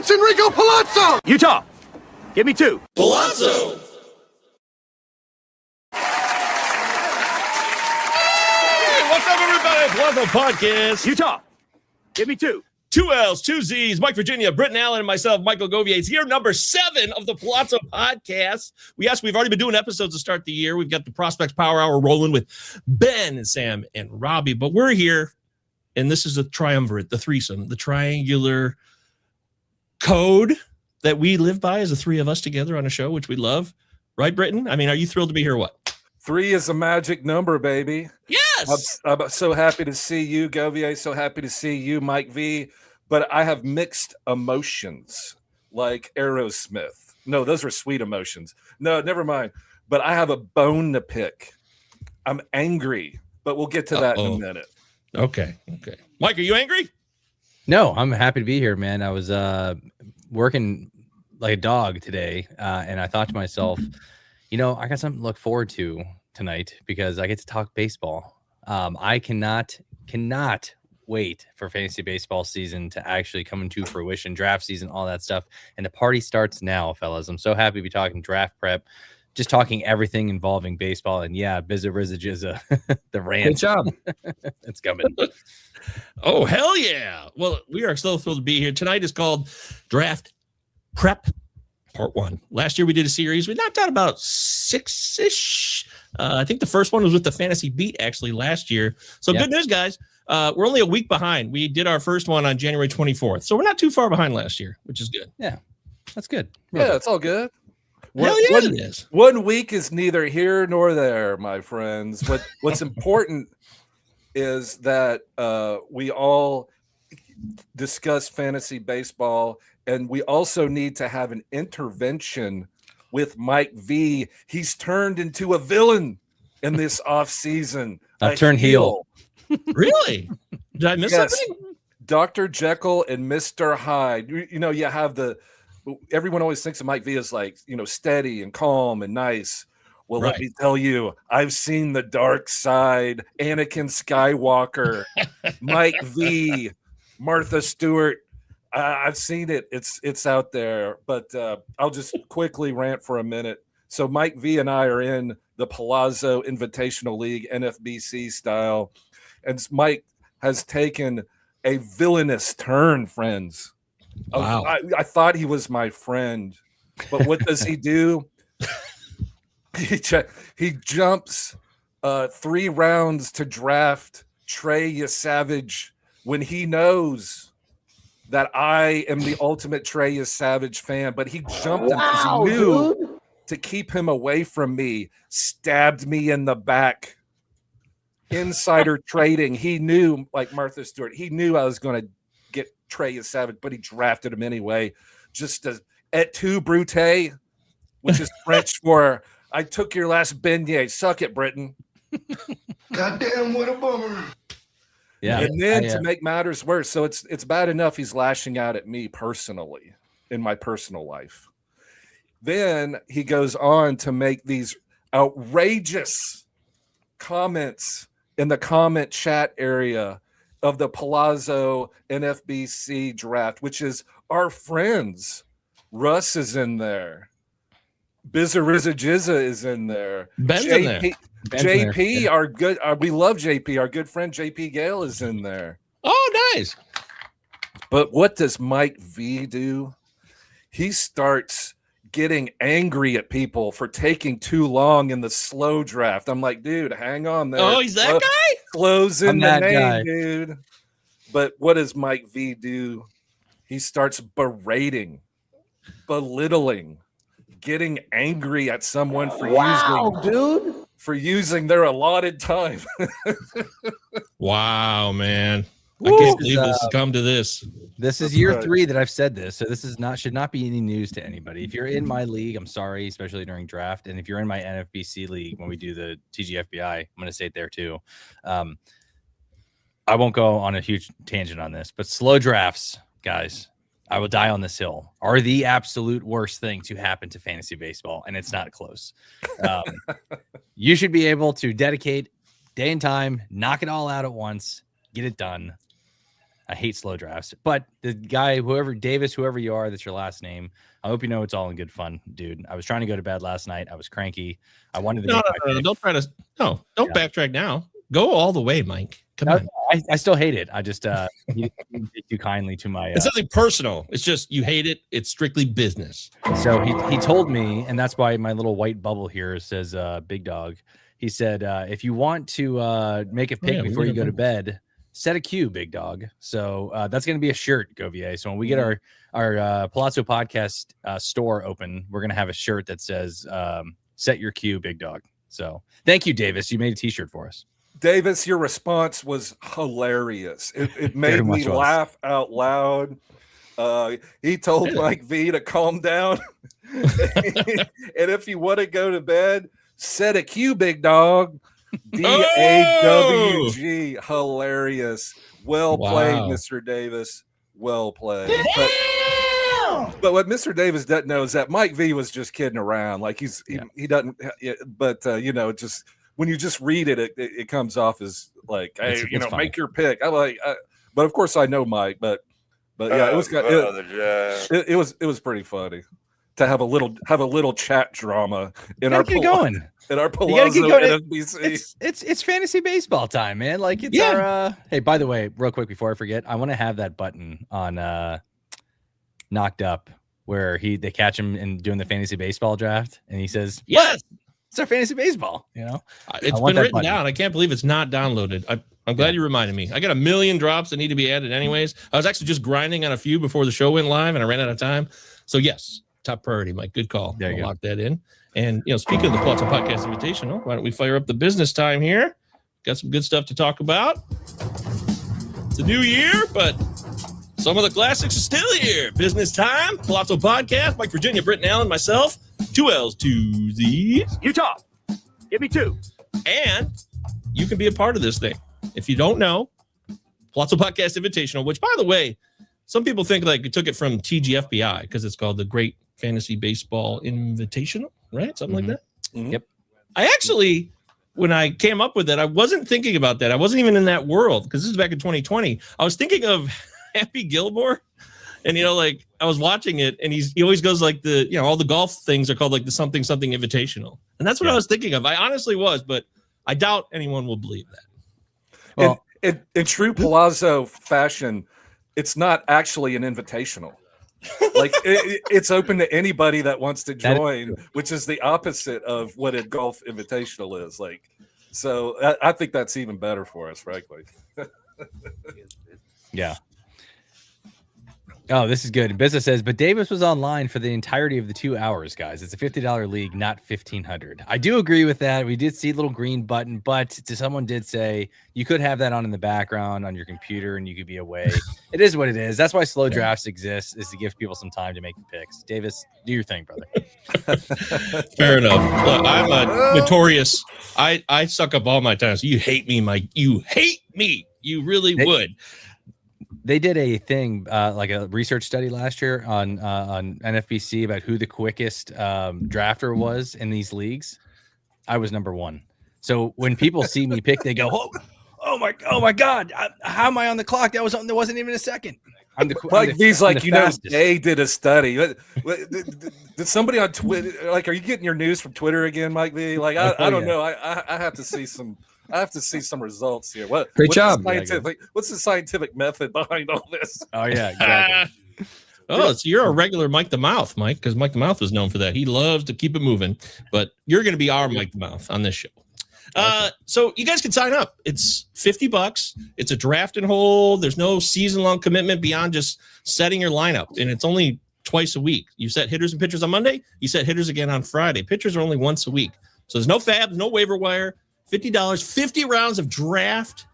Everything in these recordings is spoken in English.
It's Enrico Pallazzo! Utah, give me 2. Pallazzo! Hey, what's up, everybody? Pallazzo Podcast. Utah, give me 2. 2 L's, 2 Z's, Mike Virginia, Britton Allan, and myself, Michael Govier. It's year number 7 of the Pallazzo Podcast. We've already been doing episodes to start the year. We've got the Prospects Power Hour rolling with Ben and Sam and Robbie, but we're here, and this is a triumvirate, the threesome, the triangular code that we live by as the three of us together on a show, which we love. Right, Britton? I mean, are you thrilled to be here or what? 3 is a magic number, baby. Yes! I'm so happy to see you, Govier. So happy to see you, Mike V. But I have mixed emotions, like Aerosmith. No, those are sweet emotions. No, never mind. But I have a bone to pick. I'm angry, but we'll get to that in a minute. Okay. Mike, are you angry? No, I'm happy to be here, man. I was working like a dog today, and I thought to myself, I got something to look forward to tonight because I get to talk baseball. I cannot wait for fantasy baseball season to actually come into fruition, draft season, all that stuff. And the party starts now, fellas. I'm so happy to be talking draft prep, just talking everything involving baseball. And yeah, Bizza Rizza Jizza, the rant. Good job. It's coming. Oh, hell yeah. Well, we are so thrilled to be here. Tonight is called Draft Prep Part 1. Last year we did a series. We knocked out about 6-ish. I think the first one was with the Fantasy Beat actually last year. So Good news, guys. We're only a week behind. We did our first one on January 24th. So we're not too far behind last year, which is good. Yeah, that's good. Yeah, it's all good. Hell yeah, it is. 1 week is neither here nor there, my friends. What's important is that we all discuss fantasy baseball, and we also need to have an intervention with Mike V. He's turned into a villain in this offseason. I've turned heel. Really? Did I miss something? Dr. Jekyll and Mr. Hyde. You have everyone always thinks of Mike V as like, steady and calm and nice. Well, Let me tell you, I've seen the dark side. Anakin Skywalker, Mike V, Martha Stewart. I've seen it. It's out there. But I'll just quickly rant for a minute. So Mike V and I are in the Palazzo Invitational League, NFBC style. And Mike has taken a villainous turn, friends. Wow. I thought he was my friend. But what does he do? He jumps 3 rounds to draft Trey Yesavage when he knows that I am the ultimate Trey Yesavage fan. But he jumped him because he knew to keep him away from me, stabbed me in the back. Insider trading. He knew, like Martha Stewart, he knew I was going to get Trey Yesavage, but he drafted him anyway. Just et tu, Brute, which is French for I took your last beignet. Suck it, Britain. Goddamn, what a bummer. Yeah. And then to make matters worse, so it's bad enough he's lashing out at me personally in my personal life. Then he goes on to make these outrageous comments in the comment chat area of the Palazzo NFBC draft, which is our friends. Russ is in there. Bizza Rizza Jizza is in there. Ben's in there. JP, our good, we love JP. Our good friend JP Gale is in there. Oh, nice. But what does Mike V do? He starts getting angry at people for taking too long in the slow draft. I'm like, dude, hang on there. Oh, he's that guy? Slows in I'm the that name, guy. dude. But what does Mike V do? He starts berating, belittling, getting angry at someone for using their allotted time. Wow, man. I can't believe this has come to this. This is year 3 that I've said this, so this is should not be any news to anybody. If you're in my league, I'm sorry, especially during draft, and if you're in my NFBC league when we do the TGFBI, I'm going to say it there too. I won't go on a huge tangent on this, but slow drafts, guys, I will die on this hill, are the absolute worst thing to happen to fantasy baseball, and it's not close. You should be able to dedicate day and time, knock it all out at once, get it done. I hate slow drafts. But the guy, whoever Davis, whoever you are, that's your last name. I hope you know it's all in good fun, dude. I was trying to go to bed last night. I was cranky. I wanted to. No, don't try to. No, don't backtrack now. Go all the way, Mike. Come on. I still hate it. I just you didn't take too kindly to my. It's nothing personal. It's just you hate it. It's strictly business. So he told me, and that's why my little white bubble here says Big Dog. He said, if you want to make a pick before you go to bed, set a cue, Big Dog. So that's going to be a shirt, Govier. So when we get our Pallazzo Podcast store open, we're going to have a shirt that says set your cue, Big Dog. So thank you, Davis. You made a t-shirt for us. Davis, your response was hilarious. It made me laugh out loud. He told Mike V to calm down. And if you want to go to bed, set a cue, Big Dog. DAWG. Hilarious. Well played, Mr. Davis. Well played. But what Mr. Davis doesn't know is that Mike V was just kidding around. Like he doesn't. But just when you just read it, it comes off as like, hey, it's make your pick. But of course I know Mike. But yeah, it was pretty funny to have a little chat drama in our going. In our Pallazzo NFBC. It's fantasy baseball time, man. Like it's our hey, by the way, real quick before I forget, I want to have that button on Knocked Up where they catch him in doing the fantasy baseball draft and he says, yes, it's our fantasy baseball, It's been written down. I can't believe it's not downloaded. I'm glad you reminded me. I got 1 million drops that need to be added anyways. I was actually just grinding on a few before the show went live and I ran out of time. So yes, top priority, Mike. Good call. There you go. Lock that in. And speaking of the Pallazzo Podcast Invitational, why don't we fire up the business time here? Got some good stuff to talk about. It's a new year, but some of the classics are still here. Business time, Pallazzo Podcast, Mike Virginia, Britton Allan, myself, 2 L's, 2 Z's. Utah, give me 2. And you can be a part of this thing. If you don't know, Pallazzo Podcast Invitational, which, by the way, some people think like you took it from TGFBI because it's called the Great Fantasy Baseball Invitational, right? Something like that. Mm-hmm. Yep. I actually, when I came up with it, I wasn't thinking about that. I wasn't even in that world because this is back in 2020. I was thinking of Happy Gilmore. And, I was watching it and he always goes like all the golf things are called like the something invitational. And that's what I was thinking of. I honestly was, but I doubt anyone will believe that. Well, in true Pallazzo fashion, it's not actually an invitational. Like it's open to anybody that wants to join, which is the opposite of what a golf invitational is. Like, so I think that's even better for us, frankly. Yeah. Oh, this is good. Business says, but Davis was online for the entirety of the 2 hours, guys. It's a $50 league, not $1,500. I do agree with that. We did see a little green button, but someone did say you could have that on in the background on your computer and you could be away. It is what it is. That's why slow drafts exist, is to give people some time to make the picks. Davis, do your thing, brother. Fair enough. Look, I'm a notorious. I suck up all my time. So you hate me, Mike. You hate me. You really would. They did a thing, like a research study last year on NFBC about who the quickest drafter was in these leagues. I was number 1. So when people see me pick, they go, "Oh my God! How am I on the clock? There wasn't even a second." They did a study. Did somebody on Twitter? Like, are you getting your news from Twitter again, Mike V? Like, I don't know. I have to see some. I have to see some results here. Great job. What's the scientific method behind all this? Oh, yeah, exactly. So you're a regular Mike the Mouth, Mike, because Mike the Mouth was known for that. He loves to keep it moving, but you're going to be our Mike the Mouth on this show. So you guys can sign up. It's $50. It's a draft and hold. There's no season-long commitment beyond just setting your lineup, and it's only twice a week. You set hitters and pitchers on Monday. You set hitters again on Friday. Pitchers are only once a week. So there's no fabs, no waiver wire. $50, 50 rounds of draft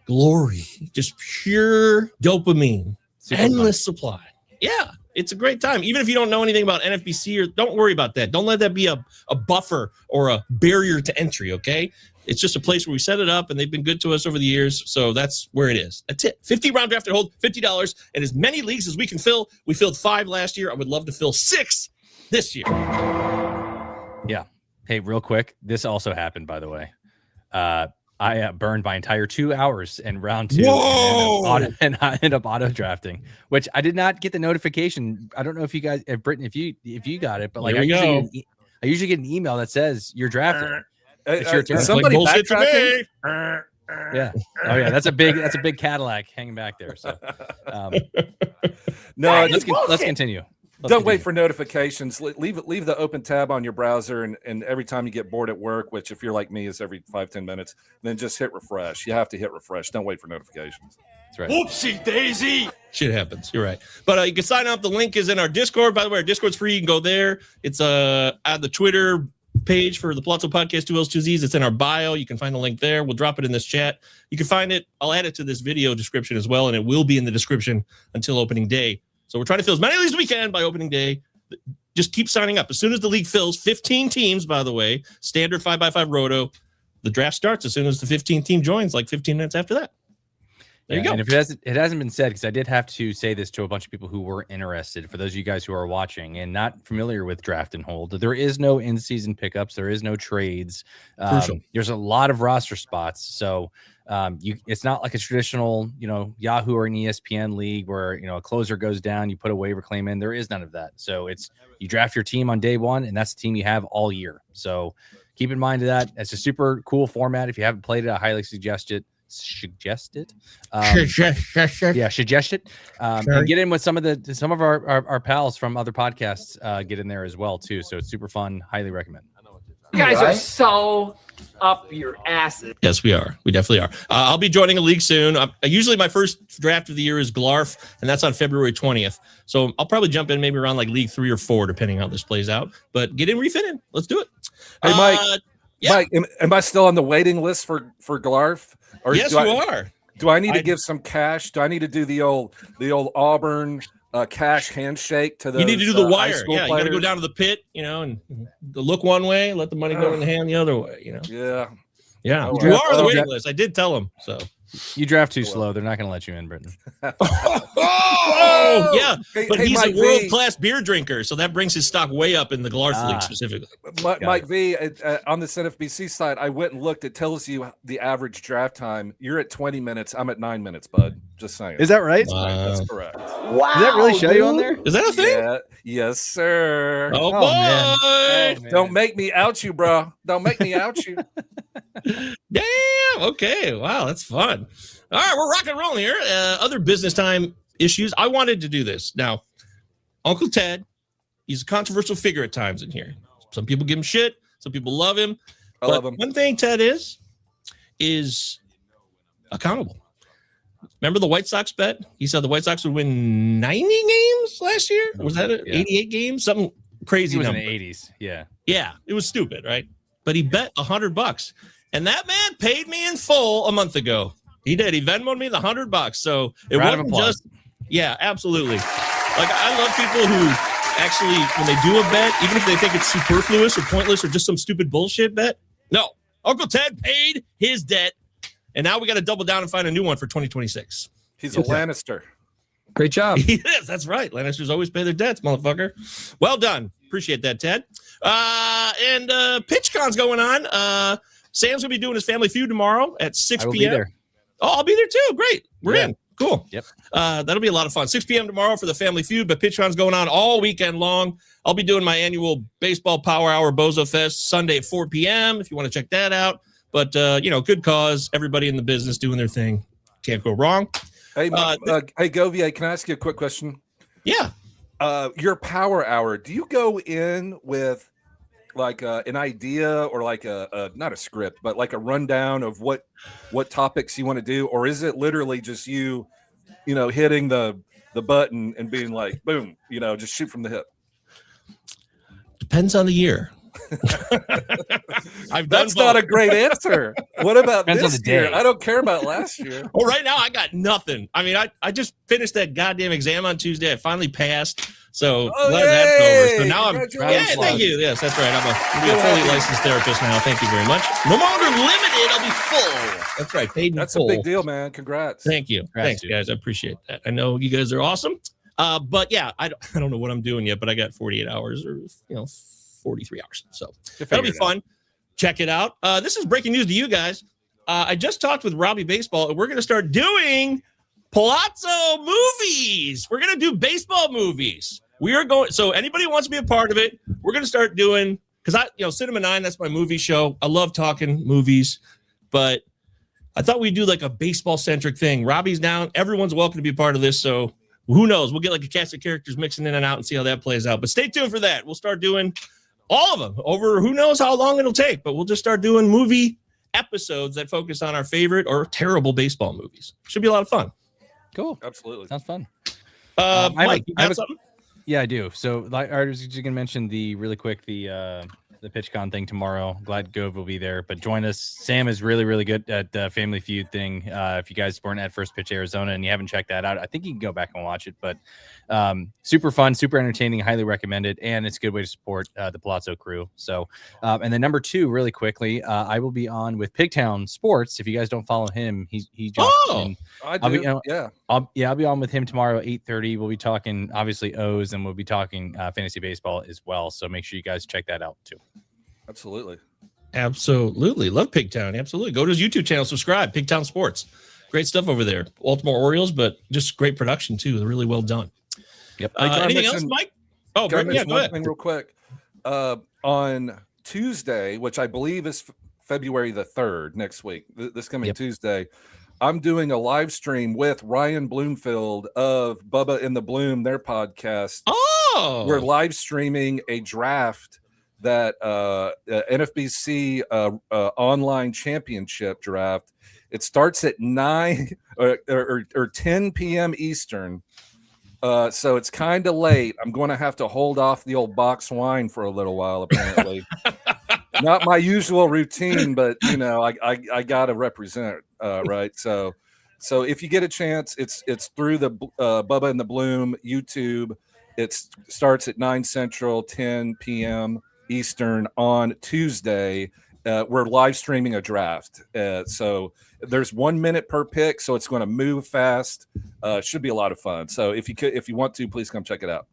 glory, just pure dopamine, endless supply. Yeah, it's a great time. Even if you don't know anything about NFBC, or don't worry about that. Don't let that be a buffer or a barrier to entry, okay? It's just a place where we set it up, and they've been good to us over the years, so that's where it is. That's it. 50-round draft and hold, $50, and as many leagues as we can fill. We filled 5 last year. I would love to fill 6 this year. Yeah. Hey, real quick, this also happened, by the way. I I burned my entire 2 hours in round 2 Whoa! and I ended up auto drafting, which I did not get the notification. I don't know if you guys, if Britton, if you got it, but like I usually get an email that says you're drafting. It's your turn. Somebody like backtracking? Yeah. Oh yeah. That's a big Cadillac hanging back there. So No, let's continue. Don't wait for notifications. Leave the open tab on your browser, and every time you get bored at work, which if you're like me is every 5-10 minutes, then just hit refresh. You have to hit refresh. Don't wait for notifications. That's right. Whoopsie daisy. Shit happens. You're right. But you can sign up. The link is in our Discord. By the way, our Discord's free. You can go there. It's at the Twitter page for the Pallazzo Podcast, 2 L's, 2 Z's. It's in our bio. You can find the link there. We'll drop it in this chat. You can find it. I'll add it to this video description as well, and it will be in the description until opening day. So we're trying to fill as many of these as we can by opening day. Just keep signing up. As soon as the league fills, 15 teams, by the way, standard 5x5 roto. The draft starts as soon as the 15th team joins, like 15 minutes after that. There you go. And if it hasn't been said, because I did have to say this to a bunch of people who were interested, for those of you guys who are watching and not familiar with draft and hold, there is no in-season pickups. There is no trades. There's a lot of roster spots. So it's not like a traditional, Yahoo or an ESPN league where, a closer goes down, you put a waiver claim in. There is none of that. So you draft your team on day one, and that's the team you have all year. So keep in mind that. It's a super cool format. If you haven't played it, I highly suggest it. Suggest it. And get in with some of our pals from other podcasts. Get in there as well too. So it's super fun. Highly recommend. You guys are so up your asses. Yes, we are. We definitely are. I'll be joining a league soon. Usually my first draft of the year is Glarf, and that's on February 20th. So I'll probably jump in maybe around like league 3 or 4, depending on how this plays out. But get in, refit in. Let's do it. Hey, Mike. Yeah. Mike, am I still on the waiting list for Glarf? Or yes, you are. Do I need to give some cash? Do I need to do the old Auburn cash handshake to the? You need to do the wire. Yeah, you got to go down to the pit, and look one way, let the money go in the hand the other way. Yeah. Yeah, you are on the waiting list. I did tell him so. You draft too slow. They're not going to let you in, Britton. Oh, yeah. But he's Mike a world-class beer drinker, so that brings his stock way up in the Glarf League specifically. Mike V, on the NFBC side, I went and looked. It tells you the average draft time. You're at 20 minutes. I'm at 9 minutes, bud. Just saying. Is that right? That's correct. Wow. Does that really show you on there? Is that a thing? Yeah. Yes, sir. Oh, boy. Man. Oh, man. Don't make me out you, bro. Don't make me out you. Damn. Okay. Wow. That's fun. All right. We're rock and rolling here. Other business time issues. I wanted to do this. Now, Uncle Ted, he's a controversial figure at times in here. Some people give him shit. Some people love him. I love him. One thing Ted is accountable. Remember the White Sox bet? He said the White Sox would win 90 games last year. Was that it? 88 games? Something crazy. He was number. in the 80s. Yeah. Yeah. It was stupid, right? But he bet $100. And that man paid me in full a month ago. He did. He Venmoed me the $100. So it wasn't just, yeah, absolutely. Like, I love people who actually, when they do a bet, even if they think it's superfluous or pointless or just some stupid bullshit bet. No, Uncle Ted paid his debt. And now we got to double down and find a new one for 2026. He's a Lannister. Great job. He is. That's right. Lannisters always pay their debts, motherfucker. Well done. Appreciate that, Ted. And PitchCon's going on. Sam's going to be doing his Family Feud tomorrow at 6 p.m. Be there. Oh, I'll be there too. Great. We're in. Cool. Yep. That'll be a lot of fun. 6 p.m. tomorrow for the Family Feud, but PitchCon's going on all weekend long. I'll be doing my annual Baseball Power Hour Bozo Fest Sunday at 4 p.m. if you want to check that out. But, good cause. Everybody in the business doing their thing. Can't go wrong. Hey, hey, Govier, can I ask you a quick question? Yeah. Your Power Hour, do you go in with like an idea or like a not a script, but like a rundown of what topics you want to do? Or is it literally just you hitting the button and being like, boom, just shoot from the hip? Depends on the year. That's not a great answer. What about Depends this year? I don't care about last year. Well, right now I got nothing. I mean, I just finished that goddamn exam on Tuesday. I finally passed. So glad that's over. So now thank you. Yes, that's right. I'll be a fully licensed therapist now. Thank you very much. No longer limited. I'll be full. That's right. Paid in That's full. a big deal, man. Congrats. Thank you. Thanks, guys. I appreciate that. I know you guys are awesome. But yeah, I don't know what I'm doing yet, but I got 48 hours or 43 hours. So that'll be fun. Check it out. This is breaking news to you guys. I just talked with Robbie Baseball, and we're going to start doing Pallazzo movies. We're going to do baseball movies. We are going. So anybody who wants to be a part of it, we're going to start doing, because Cinema 9, that's my movie show. I love talking movies, but I thought we'd do like a baseball centric thing. Robbie's down. Everyone's welcome to be a part of this. So who knows? We'll get like a cast of characters mixing in and out and see how that plays out. But stay tuned for that. We'll start doing all of them over who knows how long it'll take, but we'll just start doing movie episodes that focus on our favorite or terrible baseball movies. Should be a lot of fun. Cool. Absolutely. Sounds fun. Mike, you got something? Yeah, I do. So I was just going to mention the PitchCon thing tomorrow. Glad Gove will be there, but join us. Sam is really, really good at the Family Feud thing. If you guys weren't at First Pitch Arizona and you haven't checked that out, I think you can go back and watch it, but super fun, super entertaining, highly recommend it. And it's a good way to support the Pallazzo crew. So, and then number 2, really quickly, I will be on with Pigtown Sports. If you guys don't follow him, he jumps in. I do. I'll be on with him tomorrow at 8:30. We'll be talking obviously O's, and we'll be talking fantasy baseball as well. So make sure you guys check that out too. Absolutely. Love Pigtown. Absolutely. Go to his YouTube channel, subscribe. Pigtown Sports. Great stuff over there. Baltimore Orioles, but just great production too. They're really well done. Yep. Anything else, Mike? Oh, go ahead. Real quick. On Tuesday, which I believe is February the 3rd, next week, this coming Tuesday, I'm doing a live stream with Ryan Bloomfield of Bubba in the Bloom, their podcast. Oh, we're live streaming a draft that NFBC online championship draft. It starts at 9 or 10 p.m. Eastern. So it's kind of late. I'm going to have to hold off the old box wine for a little while, apparently. Not my usual routine, but I got to represent, right? So if you get a chance, it's through the Bubba and the Bloom YouTube. It starts at 9 Central, 10 p.m. Eastern on Tuesday. We're live streaming a draft. So there's 1 minute per pick, so it's going to move fast. Should be a lot of fun. So if you want to, please come check it out.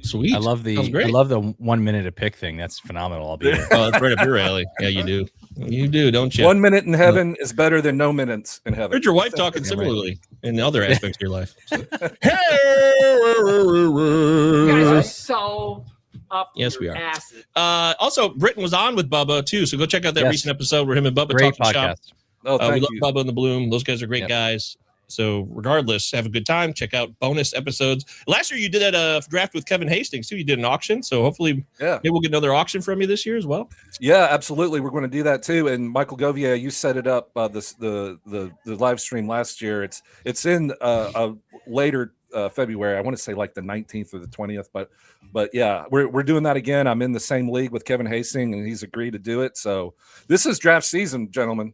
Sweet. I love the 1 minute a pick thing. That's phenomenal. I'll be there. Oh, that's right up your alley. Yeah, you do. You do, don't you? 1 minute in heaven is better than no minutes in heaven. Heard your wife talking similarly in other aspects of your life. You guys are so up yes, we your are. asses. Also, Britton was on with Bubba too, so go check out that recent episode where him and Bubba Great talking podcast. shop. Oh, we thank love you. Bubba and the Bloom. Those guys are great guys. So regardless, have a good time. Check out bonus episodes. Last year you did that draft with Kevin Hastings too. You did an auction, so hopefully, maybe we'll get another auction from you this year as well. Yeah, absolutely. We're going to do that too. And Michael Govier, you set it up the live stream last year. It's in a later February. I want to say like the 19th or the 20th, but yeah, we're doing that again. I'm in the same league with Kevin Hastings, and he's agreed to do it. So this is draft season, gentlemen.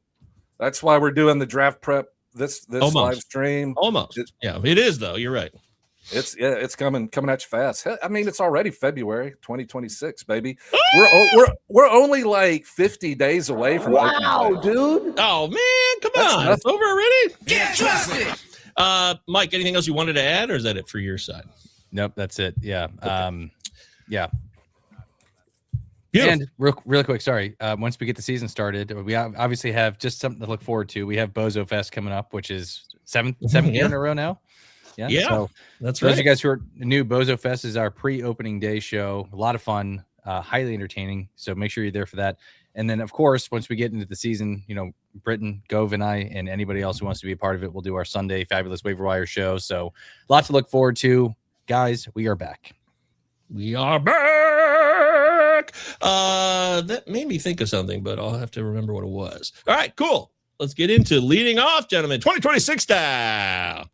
That's why we're doing the draft prep. This live stream. Almost. It is though. You're right. It's coming at you fast. I mean, it's already February 2026, baby. We're only like 50 days away from Wow, dude. Oh man, come on. It's over already? Get trusted. Mike, anything else you wanted to add, or is that it for your side? Nope, that's it. Yeah. Okay. Yeah. Beautiful. And real quick, sorry. Once we get the season started, we obviously have just something to look forward to. We have Bozo Fest coming up, which is seventh year in a row now. Yeah. So that's those of you guys who are new, Bozo Fest is our pre-opening day show. A lot of fun, highly entertaining. So make sure you're there for that. And then, of course, once we get into the season, Britton, Gove, and I, and anybody else who wants to be a part of it, we'll do our Sunday Fabulous Waiver Wire show. So lots to look forward to. Guys, we are back. We are back. That made me think of something, but I'll have to remember what it was. All right, cool. Let's get into leading off, gentlemen. 2026 style.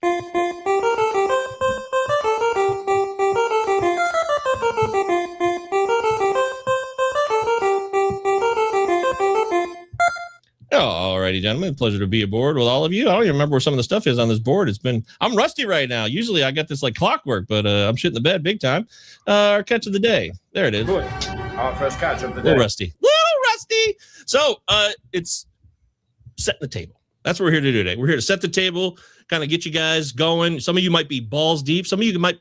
All righty, gentlemen. Pleasure to be aboard with all of you. I don't even remember where some of the stuff is on this board. I'm rusty right now. Usually I got this like clockwork, but I'm shitting the bed big time. Our catch of the day. There it is. Good. Our first catch of the day. Little rusty. So it's setting the table. That's what we're here to do today. We're here to set the table, kind of get you guys going. Some of you might be balls deep. Some of you might,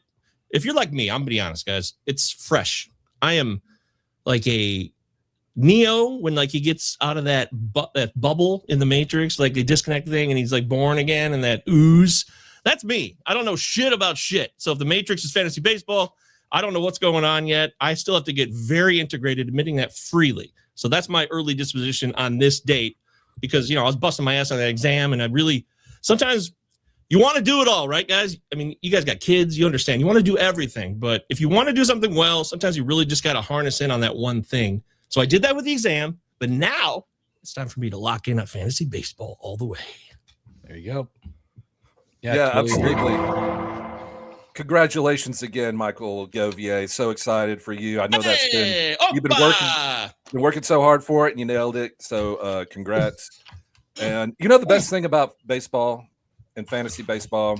if you're like me, I'm going to be honest, guys. It's fresh. I am like a Neo, when like he gets out of that bubble in the Matrix, like they disconnect the thing and he's like born again and that ooze. That's me. I don't know shit about shit. So if the Matrix is fantasy baseball, I don't know what's going on yet. I still have to get very integrated, admitting that freely. So that's my early disposition on this date because, I was busting my ass on that exam and I really, sometimes you want to do it all, right, guys? I mean, you guys got kids, you understand. You want to do everything. But if you want to do something well, sometimes you really just got to harness in on that one thing. So I did that with the exam, but now it's time for me to lock in on fantasy baseball all the way. There you go. Yeah, totally absolutely. Congratulations again, Michael Govier. So excited for you. I know you've been working so hard for it and you nailed it. So congrats. And the best thing about baseball and fantasy baseball,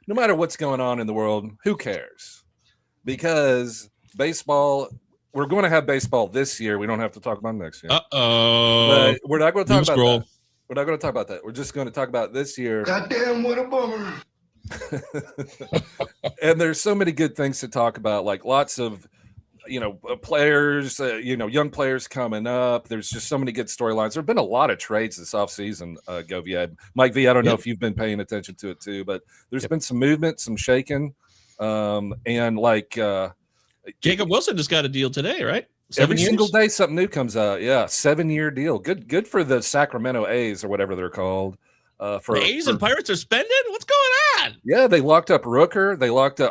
no matter what's going on in the world, who cares? Because baseball, we're going to have baseball this year. We don't have to talk about next year. But we're not going to talk about that. We're not going to talk about that. We're just going to talk about this year. Goddamn, what a bummer. And there's so many good things to talk about, like lots of players, young players coming up. There's just so many good storylines. There have been a lot of trades this offseason, Govier. Mike V, I don't know if you've been paying attention to it too, but there's been some movement, some shaking, and like Jacob Wilson just got a deal today, right? Every single day something new comes out. Yeah, 7-year deal. Good for the Sacramento A's or whatever they're called. The A's and Pirates are spending? What's going on? Yeah, they locked up Rooker.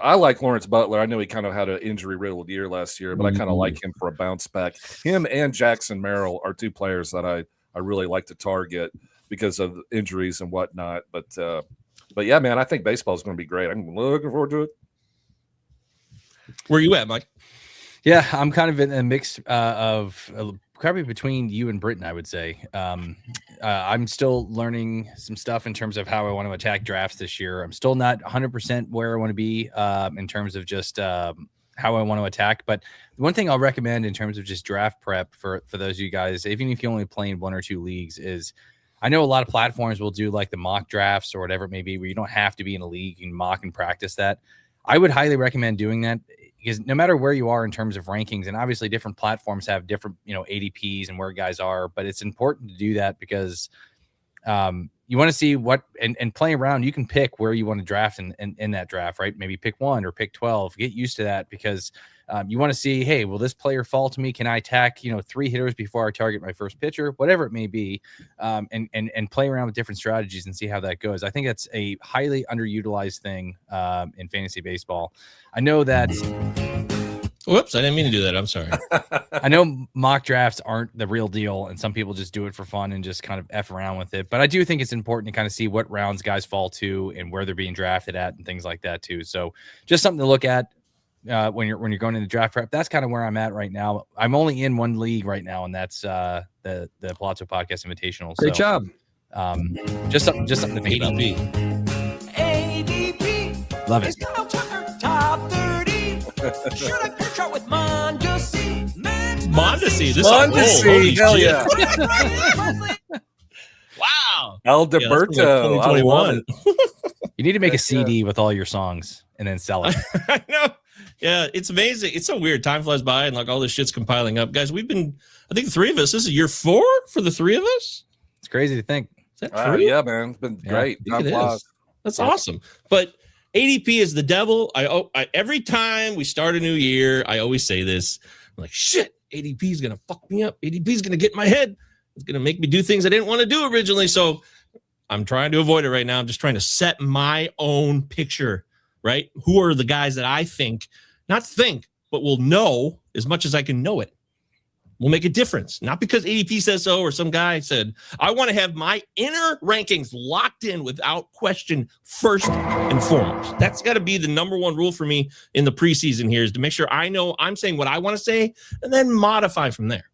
I like Lawrence Butler. I know he kind of had an injury-riddled year last year, but I kind of like him for a bounce back. Him and Jackson Merrill are two players that I really like to target because of injuries and whatnot. But yeah, man, I think baseball is going to be great. I'm looking forward to it. Where you at, Mike? Yeah, I'm kind of in a mix of probably between you and Britton, I would say. I'm still learning some stuff in terms of how I want to attack drafts this year. I'm still not 100% where I want to be in terms of just how I want to attack. But the one thing I'll recommend in terms of just draft prep for those of you guys, even if you only play in 1 or 2 leagues, is I know a lot of platforms will do like the mock drafts or whatever it may be, where you don't have to be in a league. You can mock and practice that. I would highly recommend doing that. Because no matter where you are in terms of rankings, and obviously different platforms have different, ADPs and where guys are, but it's important to do that because you want to see what and play around. You can pick where you want to draft in that draft, right? Maybe pick 1 or pick 12. Get used to that because you want to see, hey, will this player fall to me? Can I attack 3 hitters before I target my first pitcher? Whatever it may be, and play around with different strategies and see how that goes. I think that's a highly underutilized thing in fantasy baseball. I know that. Whoops, I didn't mean to do that. I'm sorry. I know mock drafts aren't the real deal, and some people just do it for fun and just kind of F around with it. But I do think it's important to kind of see what rounds guys fall to and where they're being drafted at and things like that too. So just something to look at when you're going into draft prep. That's kind of where I'm at right now. I'm only in 1 league right now, and that's the Pallazzo Podcast Invitational. Great job. Just something to think about. ADP. Love it. Top 30. Should I pitch out with Mondesi? Mondesi. This Mondesi. is Hell yeah. Wow. Alberto. I love it. You need to make a CD with all your songs and then sell it. I know. Yeah, it's amazing. It's so weird. Time flies by and like all this shit's compiling up. Guys, we've been, I think 3 of us, this is year 4 for the 3 of us. It's crazy to think. Is that true? Yeah, man. It's been great. Time flies. That's awesome. But ADP is the devil. I every time we start a new year, I always say this. I'm like, shit, ADP is going to fuck me up. ADP is going to get in my head. It's going to make me do things I didn't want to do originally. So I'm trying to avoid it right now. I'm just trying to set my own picture, right? Who are the guys that I but will know as much as I can know it. Will make a difference. Not because ADP says so or some guy said. I want to have my inner rankings locked in without question first and foremost. That's got to be the number 1 rule for me in the preseason here is to make sure I know I'm saying what I want to say and then modify from there.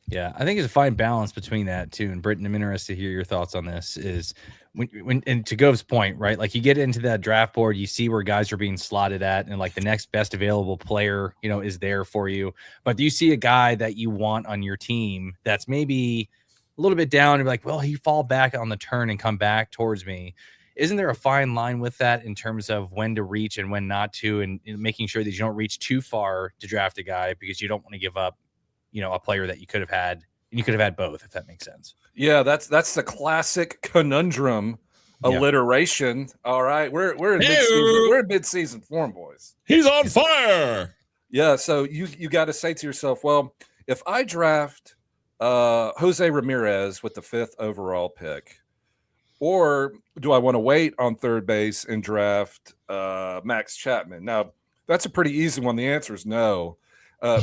Yeah, I think there's a fine balance between that too. And Britton, I'm interested to hear your thoughts on this. Is when and to Gov's point, right? Like you get into that draft board, you see where guys are being slotted at, and like the next best available player, is there for you. But you see a guy that you want on your team that's maybe a little bit down, and be like, well, he fall back on the turn and come back towards me. Isn't there a fine line with that in terms of when to reach and when not to, and making sure that you don't reach too far to draft a guy because you don't want to give up a player that you could have had, and you could have had both, if that makes sense. Yeah, that's the classic conundrum alliteration. All right, we're in mid-season. We're in mid-season form, boys. He's on fire. Yeah, so you got to say to yourself, well, if I draft Jose Ramirez with the 5th overall pick, or do I want to wait on third base and draft Max Chapman? Now, that's a pretty easy one. The answer is no.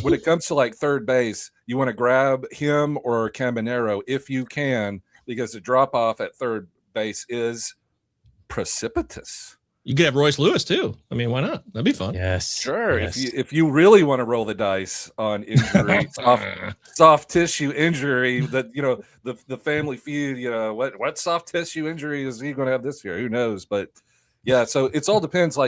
When it comes to like third base, you want to grab him or Caminero if you can, because the drop off at third base is precipitous. You could have Royce Lewis too. I mean, why not? That'd be fun. Yes, Sure. yes. If you really want to roll the dice on injury, soft tissue injury, that the family feud, what soft tissue injury is he going to have this year? Who knows? But yeah, so it's all depends.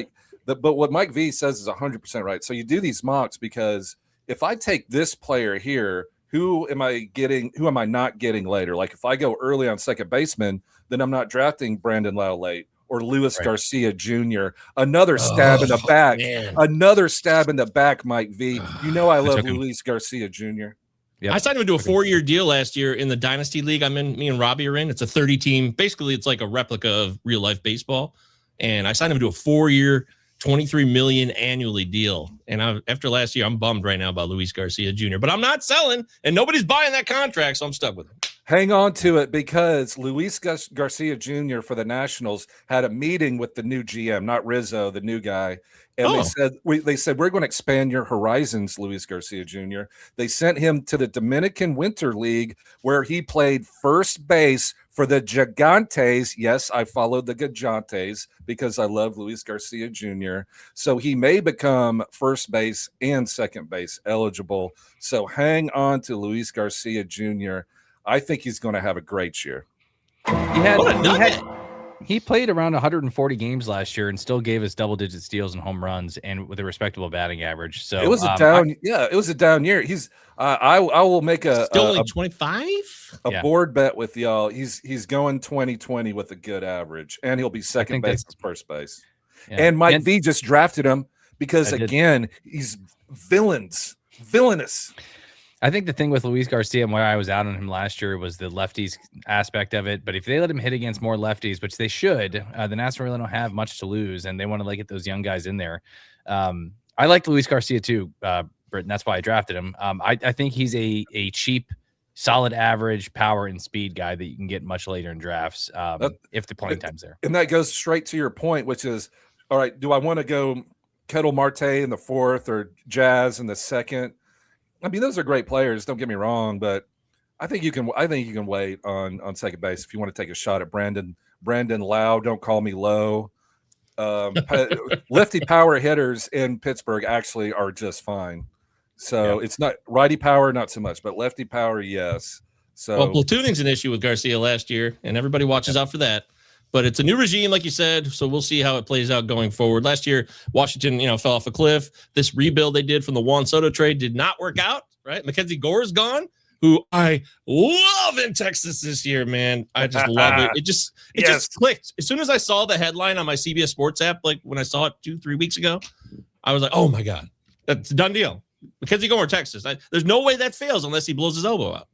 But what Mike V says is 100% right. So you do these mocks because if I take this player here, who am I getting? Who am I not getting later? Like if I go early on second baseman, then I'm not drafting Brandon Lau late or Luis Garcia Jr. Another stab in the back. Man. Another stab in the back, Mike V. You know I love Luis Garcia Jr. Yep. I signed him to a 4-year deal last year in the Dynasty League I'm in. Me and Robbie are in. It's a 30-team. Basically, it's like a replica of real-life baseball. And I signed him to a 4-year, $23 million annually deal. And after last year, I'm bummed right now about Luis Garcia Jr. But I'm not selling, and nobody's buying that contract, so I'm stuck with him. Hang on to it because Luis Garcia Jr. for the Nationals had a meeting with the new GM, not Rizzo, the new guy. And they said, we're going to expand your horizons, Luis Garcia Jr. They sent him to the Dominican Winter League where he played first base for the Gigantes. Yes, I followed the Gigantes because I love Luis Garcia Jr. So he may become first base and second base eligible. So hang on to Luis Garcia Jr. I think he's going to have a great year. He played around 140 games last year and still gave us double-digit steals and home runs, and with a respectable batting average. So it was a down. It was a down year. He's. I will make still only 25. A board bet with y'all. He's going 2020 with a good average, and he'll be second base or first base. Yeah. And Mike V just drafted him because again he's villainous. I think the thing with Luis Garcia and why I was out on him last year was the lefties aspect of it. But if they let him hit against more lefties, which they should, the Nationals really don't have much to lose, and they want to get those young guys in there. I like Luis Garcia too, Britton. That's why I drafted him. I think he's a cheap, solid average power and speed guy that you can get much later in drafts if the playing time's there. And that goes straight to your point, which is, all right, do I want to go Kettle Marte in the 4th or Jazz in the 2nd? I mean, those are great players. Don't get me wrong, but I think you can wait on second base if you want to take a shot at Brandon Lau. Don't call me low. Lefty power hitters in Pittsburgh actually are just fine. So it's not righty power, not so much, but lefty power, yes. So platooning's an issue with Garcia last year, and everybody watches out for that. But it's a new regime, like you said, so we'll see how it plays out going forward. Last year, Washington, fell off a cliff. This rebuild they did from the Juan Soto trade did not work out, right? Mackenzie Gore is gone, who I love in Texas this year, man. I just love it. It just clicked. As soon as I saw the headline on my CBS Sports app, like when I saw it 2-3 weeks ago, I was like, oh my God, that's a done deal. Mackenzie Gore, Texas. There's no way that fails unless he blows his elbow out.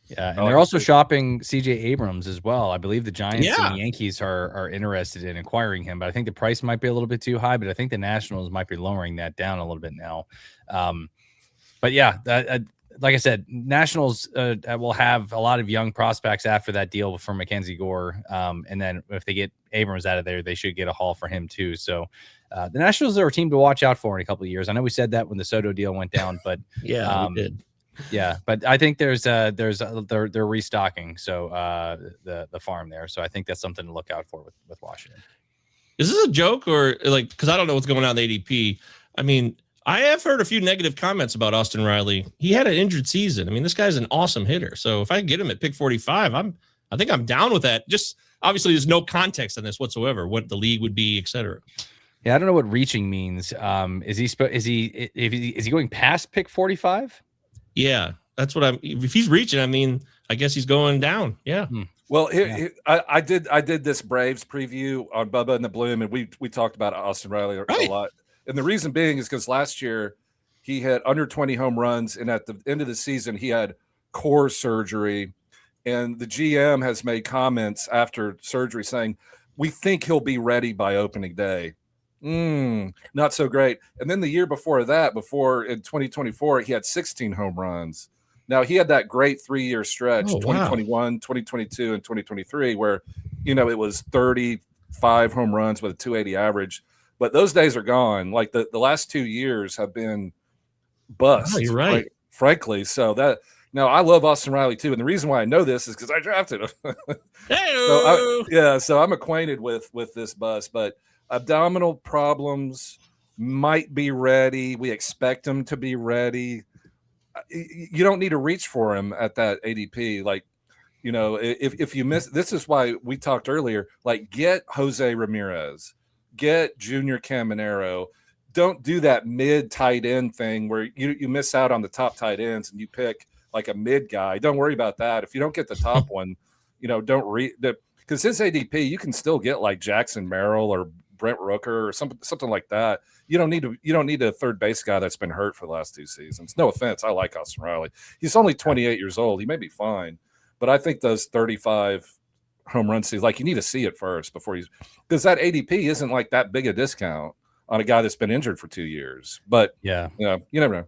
Yeah, and they're also shopping C.J. Abrams as well. I believe the Giants and the Yankees are interested in acquiring him, but I think the price might be a little bit too high. But I think the Nationals might be lowering that down a little bit now. But yeah, like I said, Nationals will have a lot of young prospects after that deal for Mackenzie Gore, and then if they get Abrams out of there, they should get a haul for him too. So the Nationals are a team to watch out for in a couple of years. I know we said that when the Soto deal went down, but we did. Yeah, but I think they're restocking the farm there, so I think that's something to look out for with Washington. Is this a joke or because I don't know what's going on with ADP? I mean, I have heard a few negative comments about Austin Riley. He had an injured season. I mean, this guy's an awesome hitter, so if I get him at pick 45, I think I'm down with that. Just obviously, there's no context on this whatsoever, what the league would be, etc. Yeah, I don't know what reaching means. Is he going past pick 45? Yeah, that's what if he's reaching, I mean, I guess he's going down. Yeah. Well, I did this Braves preview on Bubba and the Bloom, and we talked about Austin Riley a lot. And the reason being is because last year he had under 20 home runs, and at the end of the season, he had core surgery. And the GM has made comments after surgery saying, we think he'll be ready by opening day. Not so great. And then the year before that, in 2024, he had 16 home runs. Now, he had that great 3-year stretch, 2021, 2022, and 2023, where, it was 35 home runs with a 280 average. But those days are gone. Like the last 2 years have been bust. Oh, you're right. Frankly. So now I love Austin Riley too. And the reason why I know this is because I drafted him. So I'm acquainted with this bust, but abdominal problems, might be ready. We expect him to be ready. You don't need to reach for him at that ADP. Like, if you miss, this is why we talked earlier, like get Jose Ramirez, get Junior Caminero. Don't do that mid tight end thing where you miss out on the top tight ends and you pick like a mid guy. Don't worry about that. If you don't get the top one, don't read because his ADP, you can still get like Jackson Merrill or Brent Rooker or something like that. You don't need a third base guy that's been hurt for the last 2 seasons. No offense. I like Austin Riley. He's only 28 years old. He may be fine, but I think those 35 home run seasons, like you need to see it first because that ADP isn't like that big a discount on a guy that's been injured for 2 years. But yeah, you never know.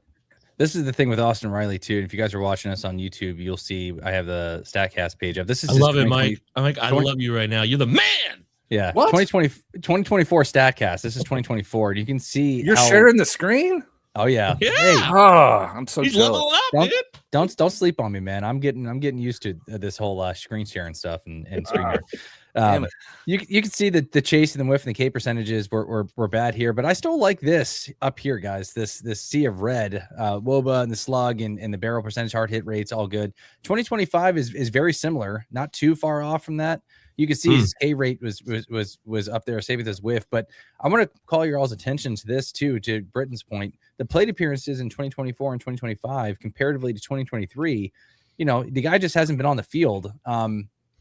This is the thing with Austin Riley too. And if you guys are watching us on YouTube, you'll see I have the StatCast page up. This is I love it, Mike. I love you right now. You're the man. Yeah. 2024 StatCast. This is 2024. You can see you're sharing the screen. Oh yeah. Yeah. Hey, I'm so He's jealous. leveling up, dude. Don't sleep on me, man. I'm getting used to this whole screen sharing stuff and screen. You can see that the chase and the whiff and the K percentages were bad here, but I still like this up here, guys. This sea of red, WOBA and the slug and the barrel percentage, hard hit rates, all good. 2025 is very similar, not too far off from that. You can see his K rate was up there, same with his whiff. But I want to call your all's attention to this too, to Britton's point. The plate appearances in 2024 and 2025 comparatively to 2023, the guy just hasn't been on the field.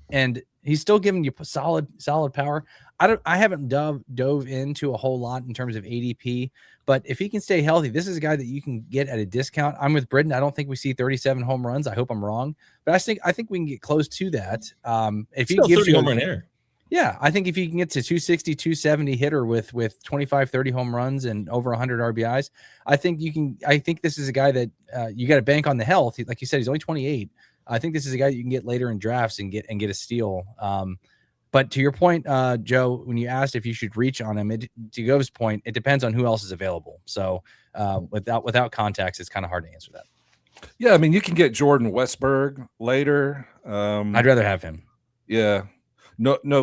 And he's still giving you solid power. I haven't dove into a whole lot in terms of ADP, but if he can stay healthy, this is a guy that you can get at a discount. I'm with Britton. I don't think we see 37 home runs. I hope I'm wrong, but I think we can get close to that. If he gives you home run hitter. Yeah, I think if you can get to 260, 270 hitter with 25, 30 home runs and over 100 RBIs, I think this is a guy that you got to bank on the health. Like you said, he's only 28. I think this is a guy that you can get later in drafts and get a steal. But to your point, Joe, when you asked if you should reach on him, to Gov's point, it depends on who else is available. So without context, it's kind of hard to answer that. Yeah, I mean, you can get Jordan Westberg later. I'd rather have him. Yeah. Novi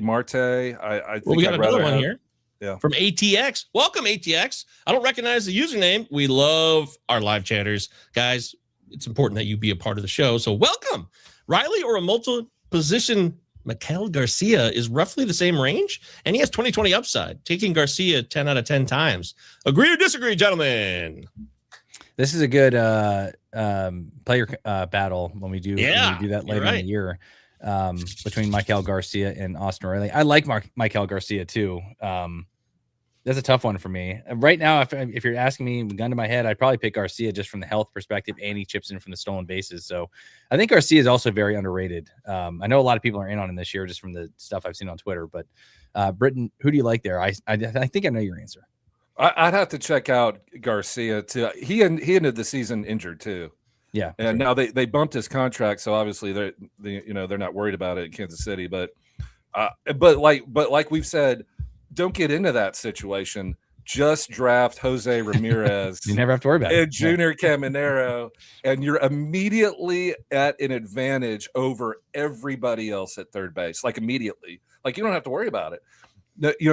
Marte. I think we got another one here. Yeah. From ATX. Welcome, ATX. I don't recognize the username. We love our live chatters. Guys, it's important that you be a part of the show. So welcome. Riley or a multi-position Michael Garcia is roughly the same range, and he has 20/20 upside, taking Garcia 10 out of 10 times. Agree or disagree, gentlemen? This is a good player battle when we do that later in the year between Michael Garcia and Austin Riley. I like Michael Garcia too. That's a tough one for me right now. If you're asking me, gun to my head, I'd probably pick Garcia just from the health perspective, and he chips in from the stolen bases. So I think Garcia is also very underrated. I know a lot of people are in on him this year just from the stuff I've seen on Twitter. But Britton, who do you like there? I think I know your answer. I'd have to check out Garcia too. He ended the season injured too. Yeah, and now they bumped his contract, so obviously they're not worried about it in Kansas City. But like we've said, don't get into that situation. Just draft Jose Ramirez. You never have to worry about it. Junior Caminero, and you're immediately at an advantage over everybody else at third base. Like immediately, like you don't have to worry about it.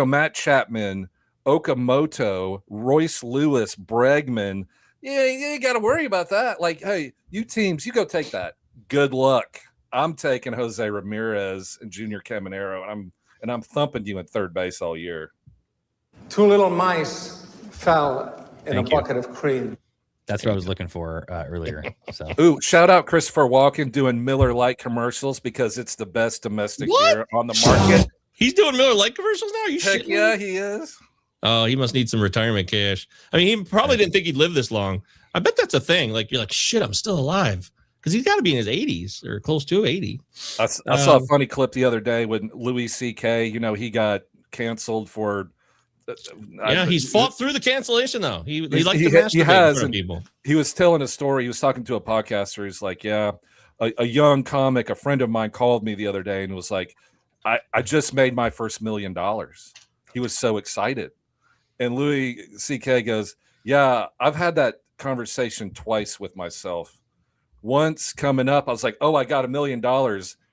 Matt Chapman, Okamoto, Royce Lewis, Bregman. Yeah, you ain't got to worry about that. Like, hey, you teams, you go take that. Good luck. I'm taking Jose Ramirez and Junior Caminero, and I'm thumping you at third base all year. 2 little mice fell in a bucket of cream. That's what I was looking for earlier. So, ooh, shout out Christopher Walken doing Miller Lite commercials because it's the best domestic beer on the market. He's doing Miller Lite commercials now. Heck yeah, he is. Oh, he must need some retirement cash. I mean, he probably didn't think he'd live this long. I bet that's a thing. Like, you're like, shit, I'm still alive. Because he's got to be in his 80s or close to 80. I saw a funny clip the other day when Louis C.K., you know, he got canceled for. He's fought through the cancellation, though. He likes to masturbate in front of people. He was telling a story. He was talking to a podcaster. He's like, yeah, a young comic, a friend of mine called me the other day and was like, I just made my first $1 million. He was so excited. And Louis C.K. goes, yeah, I've had that conversation twice with myself. Once coming up, I was like, oh, I got $1 million.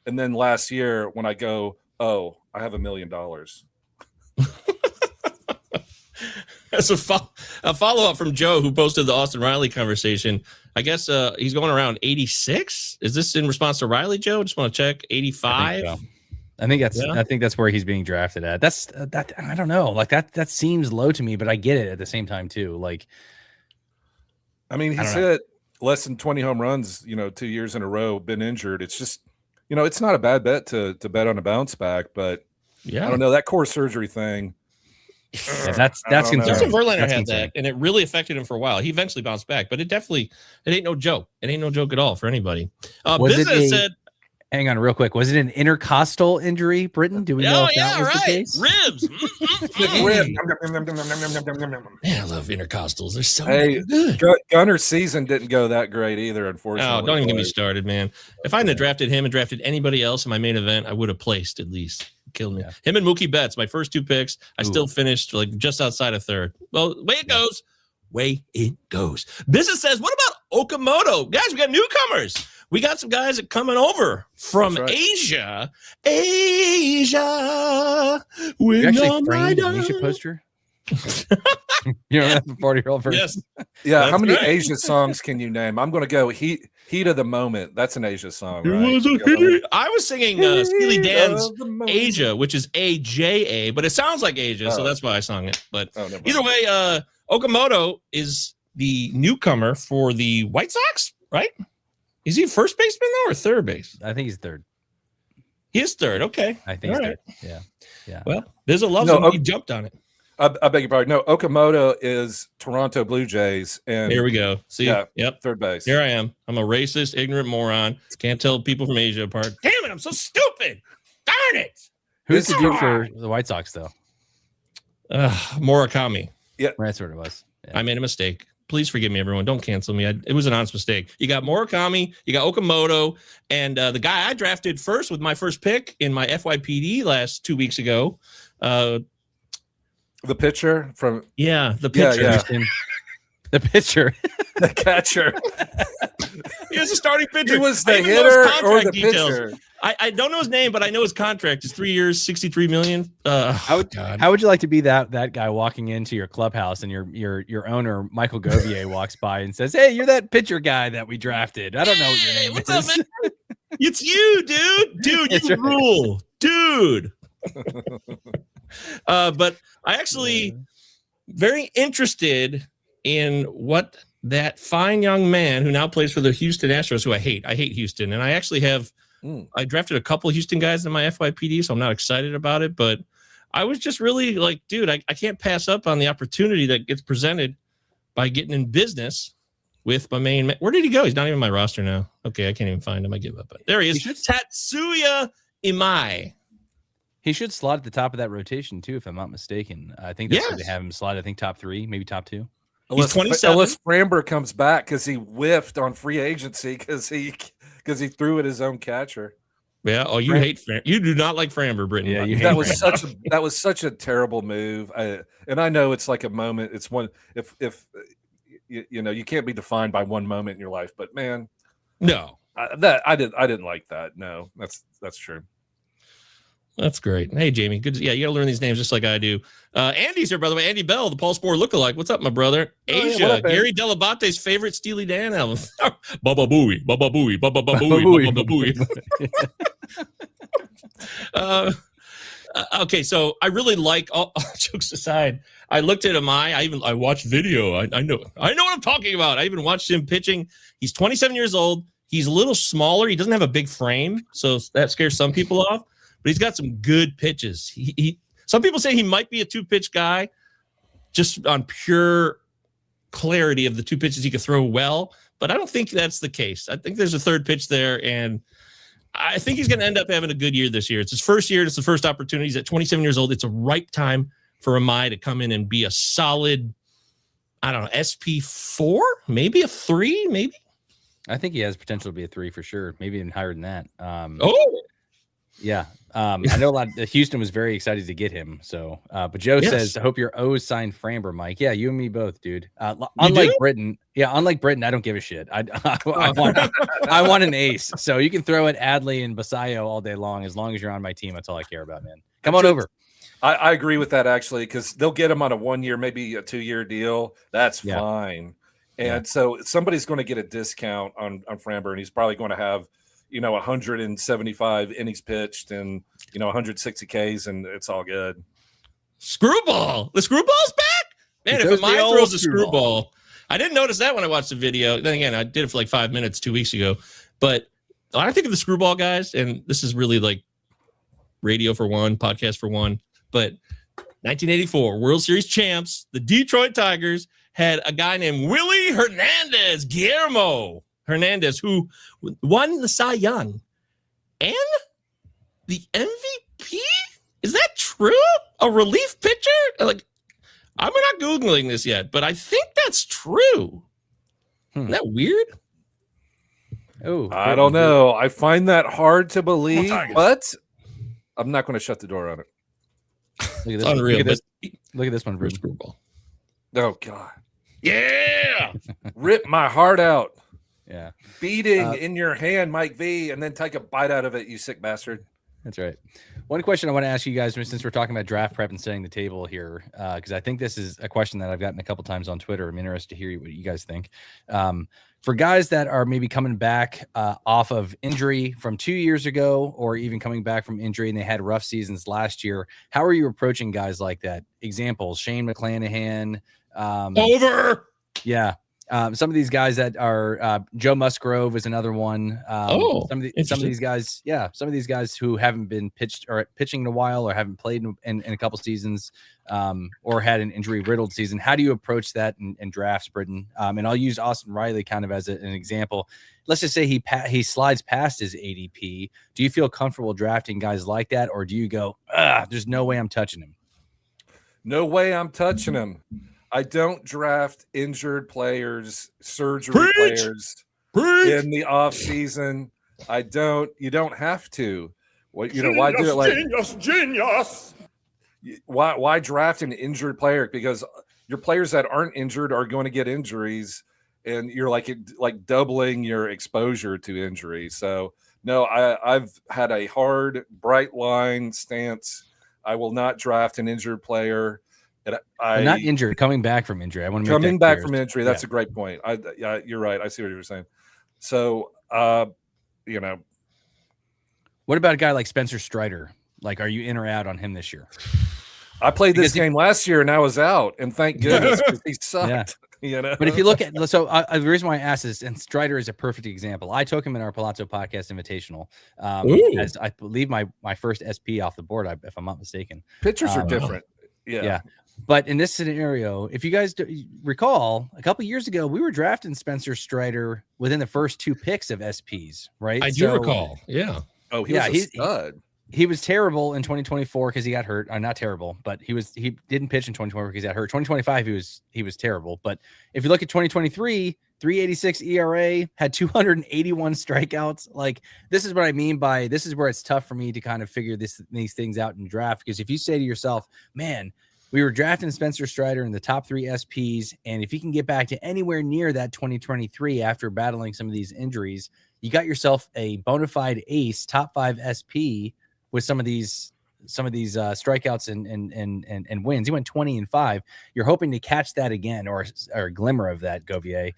And then last year when I go, oh, I have $1 million. That's a follow-up from Joe, who posted the Austin Riley conversation. I guess he's going around 86. Is this in response to Riley, Joe? Just want to check. 85. I think that's where he's being drafted at. That I don't know. Like that seems low to me, but I get it at the same time too. Like, I mean, he's hit less than 20 home runs, 2 years in a row, been injured. It's just, it's not a bad bet to bet on a bounce back, but I don't know, that core surgery thing. Yeah, that's concerning. Justin Verlander had that, and it really affected him for a while. He eventually bounced back, but it ain't no joke. It ain't no joke at all for anybody. Business said. Hang on, real quick. Was it an intercostal injury, Britton? Do we know if that was the case? Ribs. Man, I love intercostals. They're so good. Gunner's season didn't go that great either, unfortunately. Oh, don't even get me started, man. If I hadn't have drafted him and drafted anybody else in my main event, I would have placed at least. Killed me. Yeah. Him and Mookie Betts, my first two picks. I still finished like just outside of third. Well, way it goes. Business says, what about Okamoto? Guys, we got newcomers. We got some guys that coming over from Asia. You actually framed the Asia poster? You know that 40-year-old version? Yes. Yeah, how many Asia songs can you name? I'm going to go Heat of the Moment. That's an Asia song, right? I was singing Steely Dan's Asia, which is AJA, but it sounds like Asia, so that's why I sung it. But either way, Okamoto is the newcomer for the White Sox, right? Is he first baseman though, or third base? I think he's third. He is third. Okay. I think he's third. Yeah. Well, there's a love zone. He jumped on it. I beg your pardon. No, Okamoto is Toronto Blue Jays. And here we go. See? Yep. Third base. Here I am. I'm a racist, ignorant moron. Can't tell people from Asia apart. Damn it. I'm so stupid. Darn it. Who's the dude for the White Sox, though? Murakami. Yeah. That's what it was. Yeah. I made a mistake. Please forgive me, everyone. Don't cancel me. It was an honest mistake. You got Murakami, you got Okamoto, and the guy I drafted first with my first pick in my FYPD 2 weeks ago. The pitcher from... Yeah, the pitcher. Yeah. The pitcher. The catcher. He was a starting pitcher. He was the hitter or the pitcher. I don't know his name, but I know his contract is 3 years, $63 million. How would you like to be that guy walking into your clubhouse and your owner Michael Govier walks by and says, "Hey, you're that pitcher guy that we drafted. I don't know what your name is." Up, man? It's you, dude. Dude, you rule, dude. But I actually very interested in what that fine young man who now plays for the Houston Astros, who I hate Houston, and I actually have. I drafted a couple of Houston guys in my FYPD, so I'm not excited about it. But I was just really like, dude, I can't pass up on the opportunity that gets presented by getting in business with my main man. Where did he go? He's not even on my roster now. Okay, I can't even find him. I give up. But there he is. Tatsuya Imai. He should slot at the top of that rotation, too, if I'm not mistaken. I think that's where they have him slot. I think top 3, maybe top 2. He's 27. Unless Framber comes back because he whiffed on free agency because he threw at his own catcher. Yeah. Oh, you hate you do not like Framber, Britton. Yeah, that was such a terrible move. And I know it's like a moment. It's one if you can't be defined by one moment in your life. But man, no, I didn't like that. No, that's true. That's great. Hey, Jamie. Good. You got to learn these names just like I do. Andy's here, by the way. Andy Bell, the Paul Spore lookalike. What's up, my brother? Asia. Gary Delabate's favorite Steely Dan album. Baba Booey. Baba Booey. Baba Booey. Baba Booey. Okay, so I really like, all jokes aside, I looked at Imai. I watched video. I know what I'm talking about. I even watched him pitching. He's 27 years old. He's a little smaller. He doesn't have a big frame, so that scares some people off. But he's got some good pitches. Some people say he might be a 2-pitch guy. just on pure clarity of the two pitches he could throw well. But I don't think that's the case. I think there's a third pitch there, and I think he's going to end up having a good year this year. It's his first year. It's the first opportunity. He's at 27 years old. It's a ripe time for Amai to come in and be a solid, I don't know, SP4, maybe a 3, maybe. I think he has potential to be a 3 for sure, maybe even higher than that. Yeah. I know a lot of Houston was very excited to get him. So, but Joe says, I hope your O's sign Framber, Mike. Yeah, you and me both, dude. Unlike Britton, I don't give a shit. I want an ace. So you can throw at Adley and Basayo all day long. As long as you're on my team, that's all I care about, man. Come on over. I agree with that, actually, because they'll get him on a 1 year, maybe a 2 year deal. That's fine. And so somebody's going to get a discount on Framber, and he's probably going to have, 175 innings pitched and, 160 Ks, and it's all good. Screwball. The screwball's back? Man, if Amai throws a screwball. I didn't notice that when I watched the video. Then again, I did it for like 5 minutes 2 weeks ago. But I think of the screwball guys, and this is really like radio for one, podcast for one. But 1984 World Series champs, the Detroit Tigers, had a guy named Willie Hernandez, Guillermo Hernandez, who won the Cy Young and the MVP. Is that true? A relief pitcher? Like, I'm not Googling this yet, but I think that's true. Isn't that weird? Oh, I don't know. I find that hard to believe, but I'm not going to shut the door on it. Look at this. Unreal. Look at this one, Bruce. Screwball. Oh, God. Yeah. Rip my heart out. Yeah. Beating in your hand, Mike V, and then take a bite out of it, you sick bastard. That's right. One question I want to ask you guys, since we're talking about draft prep and setting the table here, because I think this is a question that I've gotten a couple times on Twitter. I'm interested to hear what you guys think. For guys that are maybe coming back off of injury from 2 years ago, or even coming back from injury and they had rough seasons last year, how are you approaching guys like that? Examples: Shane McClanahan. Over. Yeah. Some of these guys that are Joe Musgrove is another one. Some of these guys who haven't been pitching in a while, or haven't played in a couple seasons, or had an injury riddled season. How do you approach that in drafts, Britton? And I'll use Austin Riley kind of as an example. Let's just say he slides past his ADP. Do you feel comfortable drafting guys like that, or do you go, there's no way I'm touching him? No way I'm touching him. I don't draft injured players, surgery players in the off season. I don't. You don't have to. Why do it like genius? Why draft an injured player? Because your players that aren't injured are going to get injuries, and you're like doubling your exposure to injury. So no, I've had a hard, bright line stance. I will not draft an injured player. Not injured, coming back from injury. I want to make coming back from injury. That's a great point. You're right. I see what you're saying. So, what about a guy like Spencer Strider? Like, are you in or out on him this year? I played this game last year and I was out, and thank goodness because he sucked. Yeah. But if you look at the reason why I asked this, and Strider is a perfect example. I took him in our Pallazzo Podcast Invitational as I believe my first SP off the board, if I'm not mistaken. Pitchers are different. Yeah. But in this scenario, if you guys recall, a couple years ago, we were drafting Spencer Strider within the first 2 picks of SPs, right? I do recall. Yeah. Oh, he was a stud. He was terrible in 2024 because he got hurt. Not terrible, but he didn't pitch in 2024 because he got hurt. 2025, he was terrible. But if you look at 2023, 3.86 ERA, had 281 strikeouts. Like, this is what I mean by this is where it's tough for me to kind of figure these things out in draft. Because if you say to yourself, man, we were drafting Spencer Strider in the top 3 SPs, and if you can get back to anywhere near that 2023 after battling some of these injuries, you got yourself a bona fide ace, top 5 SP with some of these strikeouts and wins. He went 20-5. You're hoping to catch that again, or a glimmer of that, Govier.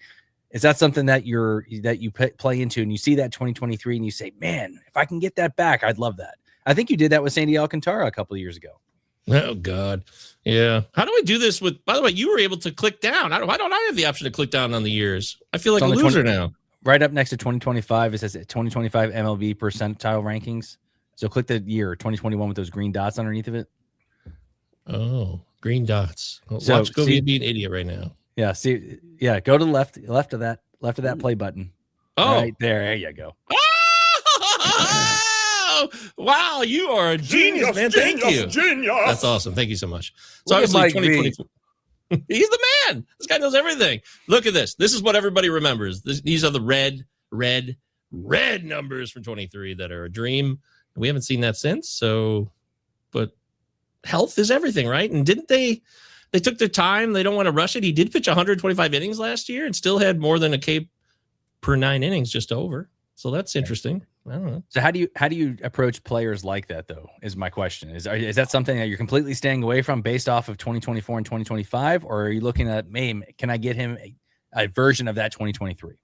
Is that something that you play into, and you see that 2023 and you say, man, if I can get that back, I'd love that. I think you did that with Sandy Alcantara a couple of years ago. Oh God. Yeah. How do I do this with, by the way, you were able to click down. Why don't I have the option to click down on the years? I feel like a loser now. Right up next to 2025, it says 2025 MLB percentile rankings. So click the year 2021 with those green dots underneath of it. Oh, green dots. Well, So, watch Govier see- be an idiot right now. Yeah. See. Yeah. Go to the left of that play button. Oh, Right there. There you go. Oh, wow, you are a genius, man. Thank you. Genius. That's awesome. Thank you so much. So Look at obviously Mike V. 2024. He's the man. This guy knows everything. Look at this. This is what everybody remembers. These are the red numbers from 23 that are a dream. We haven't seen that since. So, but health is everything, right? And didn't they took their time. They don't want to rush it. He did pitch 125 innings last year and still had more than a K per 9 innings, just over. So that's interesting. I don't know. So how do you approach players like that though? Is my question. Is that something that you're completely staying away from based off of 2024 and 2025, or are you looking at, can I get him a version of that 2023?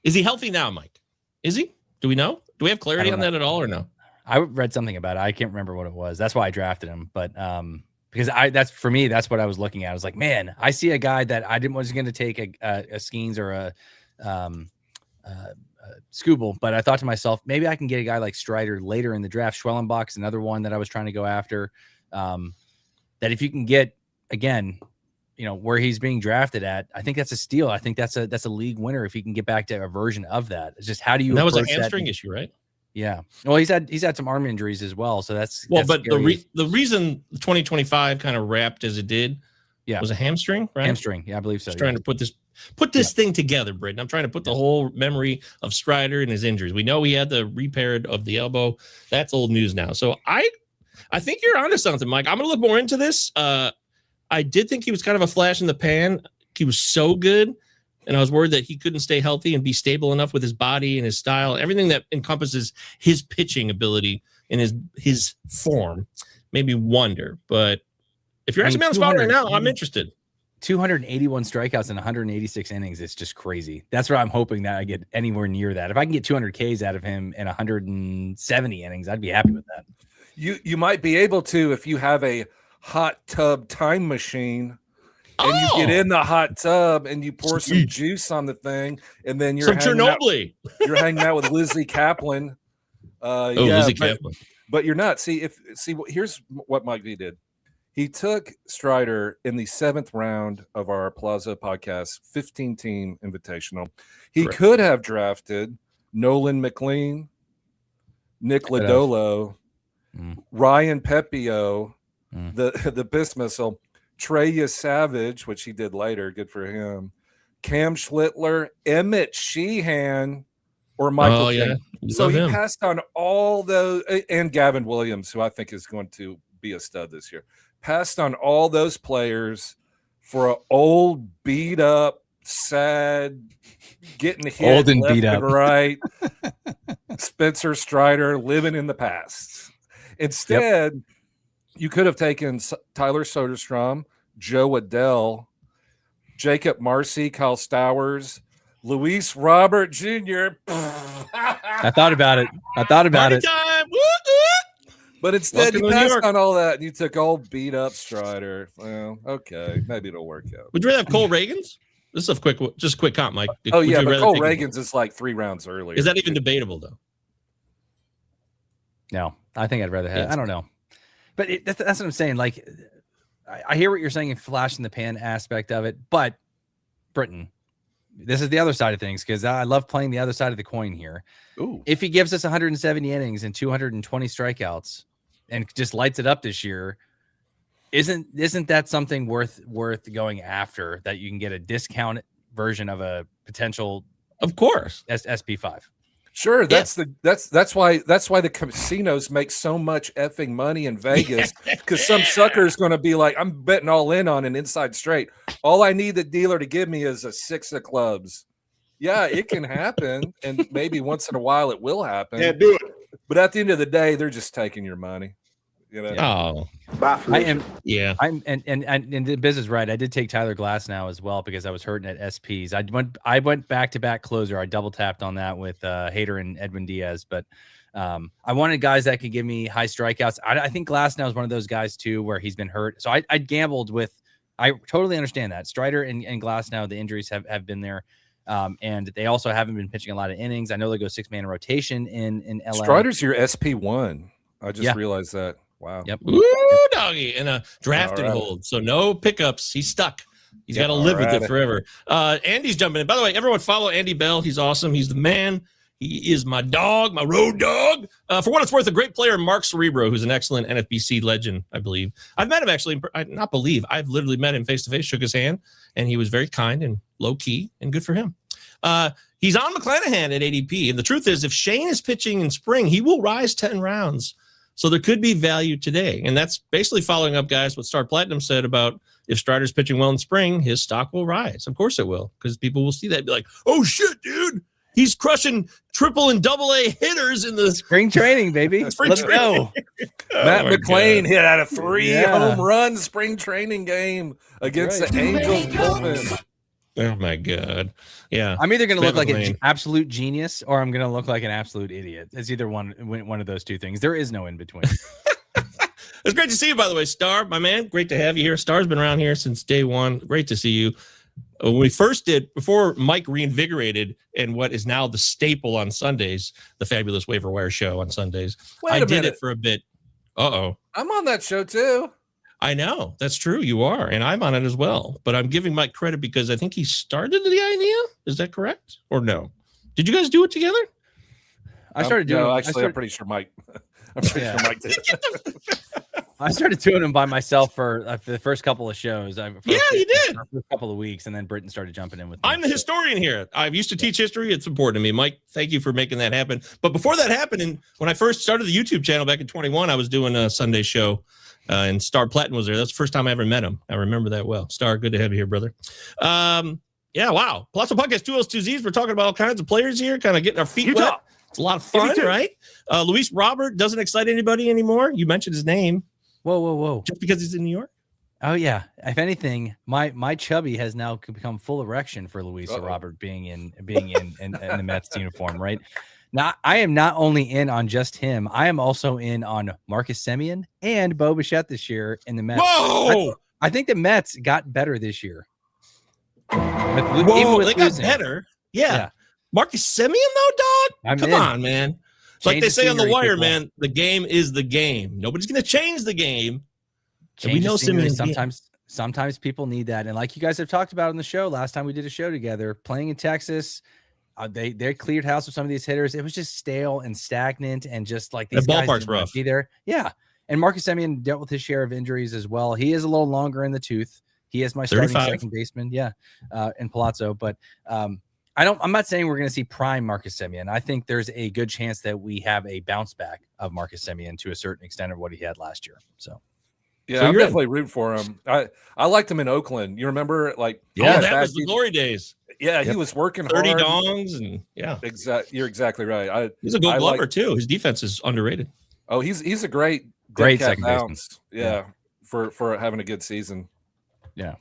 Is he healthy now, Mike? Is he? Do we know? Do we have clarity on that at all or no? I read something about it. I can't remember what it was. That's why I drafted him. But because that's what I was looking at. I was like, man, I see a guy that I was going to take a Skeens or a Scooble, but I thought to myself, maybe I can get a guy like Strider later in the draft. Schwellenbach's another one that I was trying to go after. That if you can get, again, where he's being drafted at, I think that's a steal. I think that's a league winner if he can get back to a version of that. It's just how do you? And that was a hamstring issue, right? Yeah. Well, he's had some arm injuries as well, so that's but scary. the reason 2025 kind of wrapped as it did, was a hamstring, right? Hamstring, yeah, I believe so. Just trying to put this thing together, Britton. I'm trying to put the whole memory of Strider and his injuries. We know he had the repair of the elbow. That's old news now. So I think you're onto something, Mike. I'm gonna look more into this. I did think he was kind of a flash in the pan. He was so good, and I was worried that he couldn't stay healthy and be stable enough with his body and his style, everything that encompasses his pitching ability and his form. Made me wonder. But if you're asking me on the spot right now, I'm interested. 281 strikeouts in 186 innings. It's just crazy. That's what I'm hoping that I get anywhere near that. If I can get 200 Ks out of him in 170 innings, I'd be happy with that. You might be able to if you have a hot tub time machine and you get in the hot tub and you pour some juice on the thing, and then you're you're hanging out with Lizzie Kaplan. Lizzie Kaplan. But you're not. Here's what Mike V did. He took Strider in the 7th round of our Pallazzo podcast 15-team invitational. He could have drafted Nolan McLean, Nick Lodolo, Ryan Pepio, the Biss Missile, Treya Savage, which he did later, good for him, Cam Schlittler, Emmett Sheehan, or Michael King. So he passed on all those, and Gavin Williams, who I think is going to be a stud this year. Passed on all those players for an old, beat up, sad, getting hit old and left beat and up, right. Spencer Strider living in the past. Instead, you could have taken Tyler Soderstrom, Joe Adell, Jacob Marcy, Kyle Stowers, Luis Robert Jr. I thought about it. Time. Woo! But instead, you passed on all that and you took old beat up Strider. Well, okay, maybe it'll work out. Would you rather have Cole Reagans? This is a quick comp, Mike. But Cole Reagans is like 3 rounds earlier. Is that even debatable, though? No, I think I'd rather have. I don't know, but that's what I'm saying. Like, I hear what you're saying in flash in the pan aspect of it, but Britton, this is the other side of things because I love playing the other side of the coin here. Ooh. If he gives us 170 innings and 220 strikeouts and just lights it up this year, isn't that something worth going after, that you can get a discount version of a potential, of course, SP5? Sure, that's why the casinos make so much effing money in Vegas, because some sucker is going to be like, I'm betting all in on an inside straight. All I need the dealer to give me is a 6 of clubs. Yeah, it can happen, and maybe once in a while it will happen. Yeah, do it. But at the end of the day, they're just taking your money. You know? Oh, and the business, right? I did take Tyler Glasnow as well because I was hurting at SPs. I went back-to-back closer. I double tapped on that with Hader and Edwin Diaz, but I wanted guys that could give me high strikeouts. I think Glasnow is one of those guys too where he's been hurt. So I gambled with. I totally understand that Strider and Glasnow, the injuries have been there. And they also haven't been pitching a lot of innings. I know they go 6-man rotation in LA. Strider's your SP1. I just realized that. Wow. Yep. Ooh, doggy, and a draft and All right. hold. So no pickups. He's stuck. He's got to live with it forever. Andy's jumping in. By the way, everyone follow Andy Bell. He's awesome. He's the man. He is my dog, my road dog. For what it's worth, a great player, Mark Cerebro, who's an excellent NFBC legend, I believe. I've met him actually. I've literally met him face to face, shook his hand, and he was very kind and low key, and good for him. He's on McClanahan at ADP, and the truth is, if Shane is pitching in spring, he will rise 10 rounds. So there could be value today, and that's basically following up, guys, what Star Platinum said about if Strider's pitching well in spring, his stock will rise. Of course it will, because people will see that and be like, "Oh shit, dude, he's crushing triple and double A hitters in the Spring training, baby. Let's go." Matt McClain God. hit out of 3 home runs spring training game against the Angels bullpen. Oh my God. Yeah. I'm either going to look like an McClain. absolute genius or I'm going to look like an absolute idiot. It's either one of those two things. There is no in between. It's great to see you, by the way, Star, my man. Great to have you here. Star's been around here since day one. Great to see you. When we first did, before Mike reinvigorated and what is now the staple on Sundays, the Fabulous Waiver Wire Show on Sundays, I did it for a bit. Uh-oh. I'm on that show too. I know. That's true. You are. And I'm on it as well. But I'm giving Mike credit because I think he started the idea. Is that correct? Or no? Did you guys do it together? I started doing I'm pretty sure Mike. I'm pretty sure Mike did. I started doing them by myself for the first couple of shows. You did. For a couple of weeks, and then Britton started jumping in with me. I'm the historian here. I used to teach history. It's important to me. Mike, thank you for making that happen. But before that happened, and when I first started the YouTube channel back in 21, I was doing a Sunday show, and Star Platin was there. That's the first time I ever met him. I remember that well. Star, good to have you here, brother. Yeah, wow. Pallazzo Podcast 202Zs. We're talking about all kinds of players here, kind of getting our feet wet. It's a lot of fun, right? Luis Robert doesn't excite anybody anymore. You mentioned his name. Whoa. Just because he's in New York? Oh, yeah. If anything, my chubby has now become full erection for Luis Robert being in the Mets uniform, right? Now, I am not only in on just him, I am also in on Marcus Semien and Bo Bichette this year in the Mets. Whoa! I think the Mets got better this year. Whoa, they got better. Yeah. Marcus Semien, though, dog? Come on, man. Like they say on The Wire, man, the game is the game. Nobody's going to change the game. We know sometimes people need that. And like you guys have talked about on the show, last time we did a show together, playing in Texas, they cleared house with some of these hitters. It was just stale and stagnant and just like these guys ballpark's rough. Be there. Yeah. And Marcus Semien dealt with his share of injuries as well. He is a little longer in the tooth. He is my starting second baseman. Yeah. In Pallazzo. But I'm not saying we're going to see prime Marcus Semien. I think there's a good chance that we have a bounce back of Marcus Semien to a certain extent of what he had last year. So, yeah, I'm definitely rooting for him. I liked him in Oakland. You remember, that was the glory days. Yeah, he was working 30 hard. dongs and You're exactly right. He's a good glover too. His defense is underrated. Oh, he's a great second baseman. Yeah, for having a good season. Yeah.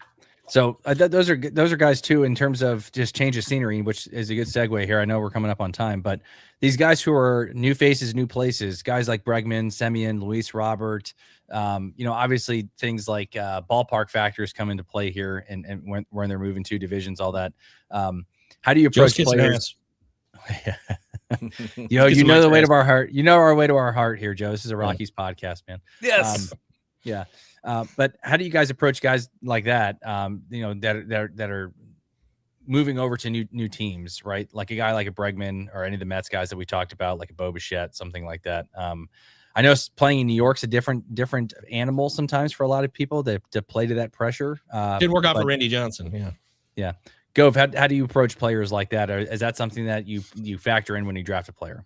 So those are guys too, in terms of just change of scenery, which is a good segue here. I know we're coming up on time, but these guys who are new faces, new places, guys like Bregman, Semien, Luis Robert, obviously things like ballpark factors come into play here, and when they're moving to divisions, all that. How do you approach players? You know the weight of our heart. You know our way to our heart here, Joe. This is a Rockies podcast, man. Yes. Yeah. But how do you guys approach guys like that? That are moving over to new teams, right? Like a guy like a Bregman or any of the Mets guys that we talked about, like a Bo Bichette, something like that. I know playing in New York's a different animal sometimes for a lot of people to play to that pressure. Didn't work out for Randy Johnson. Yeah. Gov, how do you approach players like that? Or is that something that you factor in when you draft a player?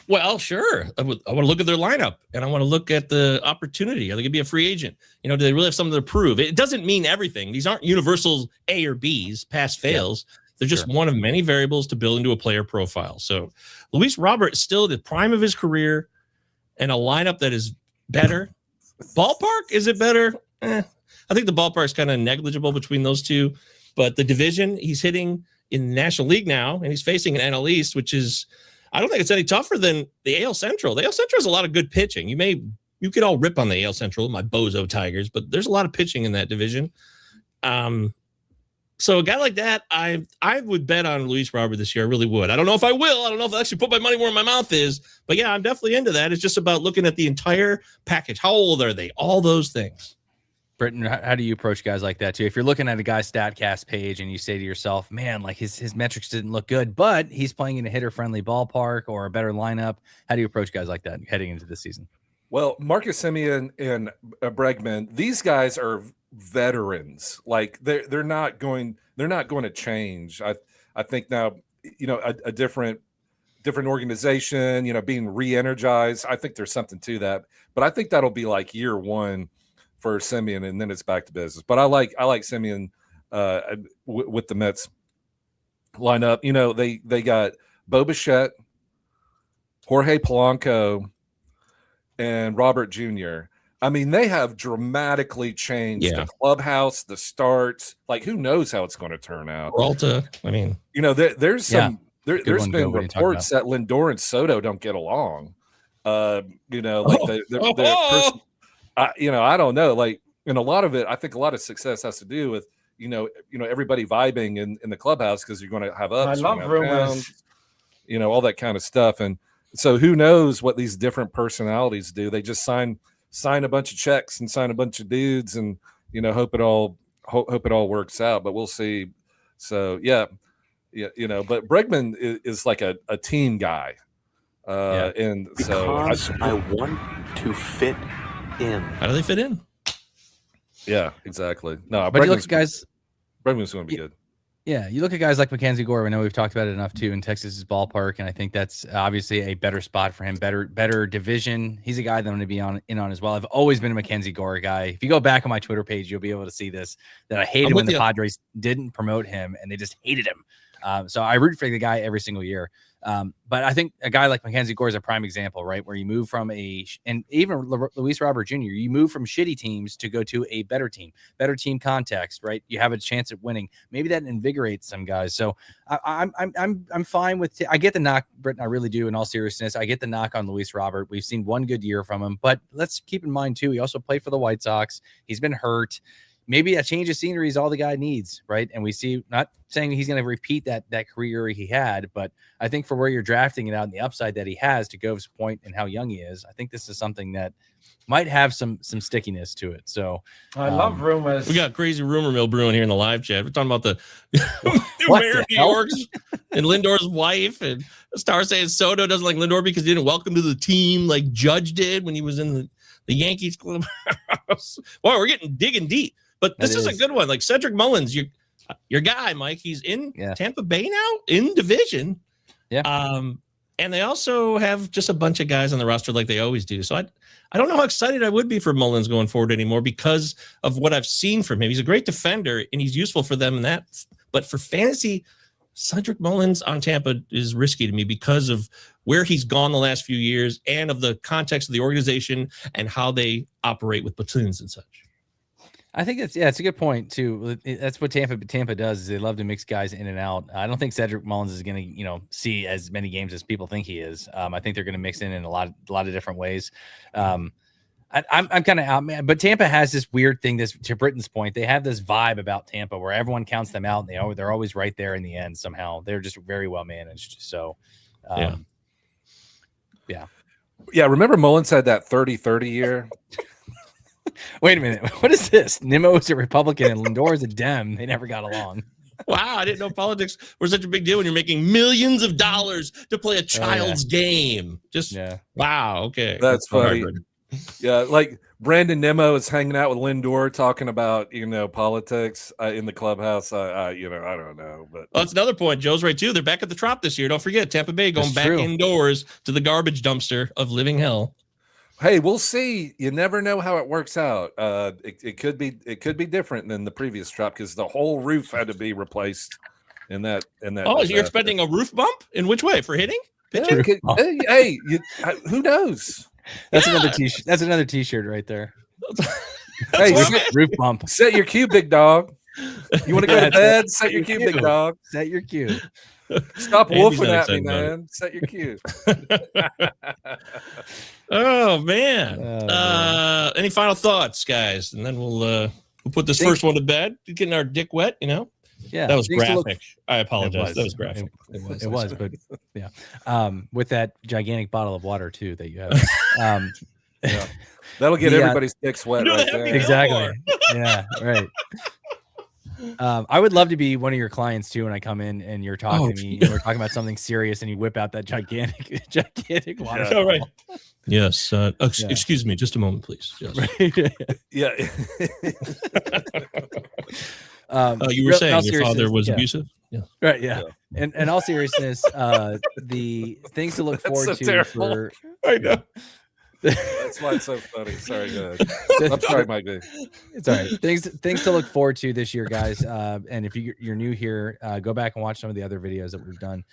Well, sure. I want to look at their lineup, and I want to look at the opportunity. Are they going to be a free agent? Do they really have something to prove? It doesn't mean everything. These aren't universal A or Bs, pass fails. Yeah. They're just one of many variables to build into a player profile. So Luis Robert is still at the prime of his career, and a lineup that is better. Ballpark, is it better? I think the ballpark is kind of negligible between those two. But the division, he's hitting in the National League now, and he's facing an NL East, which is, I don't think it's any tougher than the AL Central. The AL Central has a lot of good pitching. You could all rip on the AL Central, my bozo Tigers, but there's a lot of pitching in that division. Semien So a guy like that, I would bet on Luis Robert this year. I really would. I don't know if I will. I don't know if I'll actually put my money where my mouth is. But yeah, I'm definitely into that. It's just about looking at the entire package. How old are they? All those things. Britton, how do you approach guys like that too? If you're looking at a guy's StatCast page and you say to yourself, man, like his metrics didn't look good, but he's playing in a hitter-friendly ballpark or a better lineup, how do you approach guys like that heading into the season? Well, Marcus Semien and Bregman, these guys are veterans. Like they're not going to change. I think now, a different organization, being re-energized. I think there's something to that, but I think that'll be like year one for Semien, and then it's back to business. But I like Semien with the Mets lineup. They got Bo Bichette, Jorge Polanco, and Robert Jr. I mean, they have dramatically changed the clubhouse, the starts. Like, who knows how it's going to turn out? Peralta, I mean, there's some there's been reports that Lindor and Soto don't get along. I don't know. Like, and a lot of it, I think a lot of success has to do with everybody vibing in the clubhouse, because you're going to have ups, I love rumors, all that kind of stuff. And so who knows what these different personalities do? They just sign a bunch of checks and sign a bunch of dudes, and hope it all works out. But we'll see. So yeah. But Bregman is like a team guy, and because so I want to fit in. How do they fit in? Yeah, exactly. No, but you look at guys. Bregman's going to be good. Yeah, you look at guys like Mackenzie Gore. I know we've talked about it enough too in Texas's ballpark, and I think that's obviously a better spot for him. Better division. He's a guy that I'm going to be in on as well. I've always been a Mackenzie Gore guy. If you go back on my Twitter page, you'll be able to see this. That I hated when the Padres didn't promote him, and they just hated him. So I root for the guy every single year. But I think a guy like Mackenzie Gore is a prime example, right? Where you move from and even Luis Robert Jr., you move from shitty teams to go to a better team context, right? You have a chance at winning. Maybe that invigorates some guys. So I'm fine with. I get the knock, Britton. I really do. In all seriousness, I get the knock on Luis Robert. We've seen one good year from him, but let's keep in mind too, he also played for the White Sox. He's been hurt. Maybe a change of scenery is all the guy needs, right? And we see, not saying he's going to repeat that career he had, but I think for where you're drafting it out and the upside that he has, to Gove's point and how young he is, I think this is something that might have some stickiness to it. So I love rumors. We got crazy rumor mill brewing here in the live chat. We're talking about the new mayor of New York and Lindor's wife, and Star saying Soto doesn't like Lindor because he didn't welcome to the team like Judge did when he was in the Yankees clubhouse. Wow, we're digging deep. But this is a good one. Like Cedric Mullins, your guy, Mike, he's in Tampa Bay now, in division. Yeah. And they also have just a bunch of guys on the roster like they always do. So I don't know how excited I would be for Mullins going forward anymore because of what I've seen from him. He's a great defender and he's useful for them in that. But for fantasy, Cedric Mullins on Tampa is risky to me because of where he's gone the last few years and of the context of the organization and how they operate with platoons and such. I think it's a good point too. That's what Tampa does, is they love to mix guys in and out. I don't think Cedric Mullins is going to, see as many games as people think he is. I think they're going to mix in a lot of different ways. I'm kind of out, man. But Tampa has this weird thing. This, to Britton's point, they have this vibe about Tampa where everyone counts them out, and they're always right there in the end. Somehow they're just very well managed. So, yeah. Remember Mullins had that 30-30 year. Wait a minute. What is this? Nimmo is a Republican and Lindor is a Dem. They never got along. Wow, I didn't know politics were such a big deal when you're making millions of dollars to play a child's game. Wow, okay. That's funny. Yeah, like Brandon Nimmo is hanging out with Lindor talking about, politics in the clubhouse. I don't know. But that's another point. Joe's right, too. They're back at the Trop this year. Don't forget, Tampa Bay going back indoors to the garbage dumpster of living hell. Hey, we'll see. You never know how it works out. It could be different than the previous Trop because the whole roof had to be replaced in that. Oh, you're expecting a roof bump? In which way? For hitting? Pitching? Hey, who knows? That's another t-shirt. That's another t-shirt right there. Hey, roof bump. Set your cue, big dog. You want to go to bed? Set your cue, big dog. Set your cue. Stop woofing at me, man. Set your cue. Oh man. Any final thoughts, guys? And then we'll put this first one to bed. Getting our dick wet, Yeah, Yeah, That was things to look- graphic. I apologize. That was graphic. It was, but yeah. With that gigantic bottle of water too that you have. Yeah. That'll get everybody's dick wet right there. Exactly. Yeah, right. I would love to be one of your clients too when I come in and you're talking to me and we're talking about something serious and you whip out that gigantic water. Yeah. Right. Yes. Excuse me, just a moment, please. Yes. Yeah. You were saying your father was abusive? Yeah. Right. Yeah. And in all seriousness, the things to look forward to terrible. for I know. That's why it's so funny. Sorry, go ahead. I'm sorry, Mike. It's all right. Things to look forward to this year, guys. And if you're new here, go back and watch some of the other videos that we've done.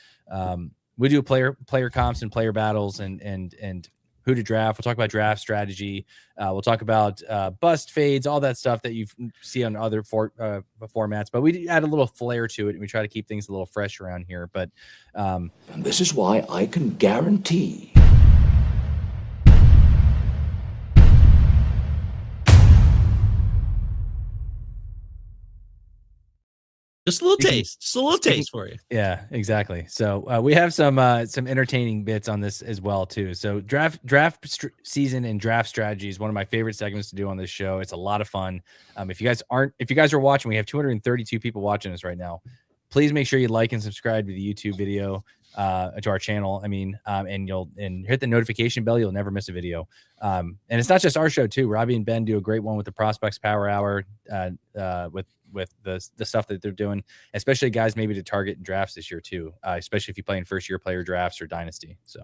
We do player comps and player battles and who to draft. We'll talk about draft strategy. We'll talk about bust fades, all that stuff that you see on other formats. But we add a little flair to it, and we try to keep things a little fresh around here. But and this is why I can guarantee. Just a little taste for you. Yeah, exactly. So we have some entertaining bits on this as well too. So draft season and draft strategy is one of my favorite segments to do on this show. It's a lot of fun. If you guys are watching, we have 232 people watching us right now. Please make sure you like and subscribe to the YouTube video, to our channel. And hit the notification bell. You'll never miss a video. And it's not just our show too. Robbie and Ben do a great one with the Prospects Power Hour, with the stuff that they're doing, especially guys maybe to target in drafts this year too, especially if you play in first year player drafts or dynasty. So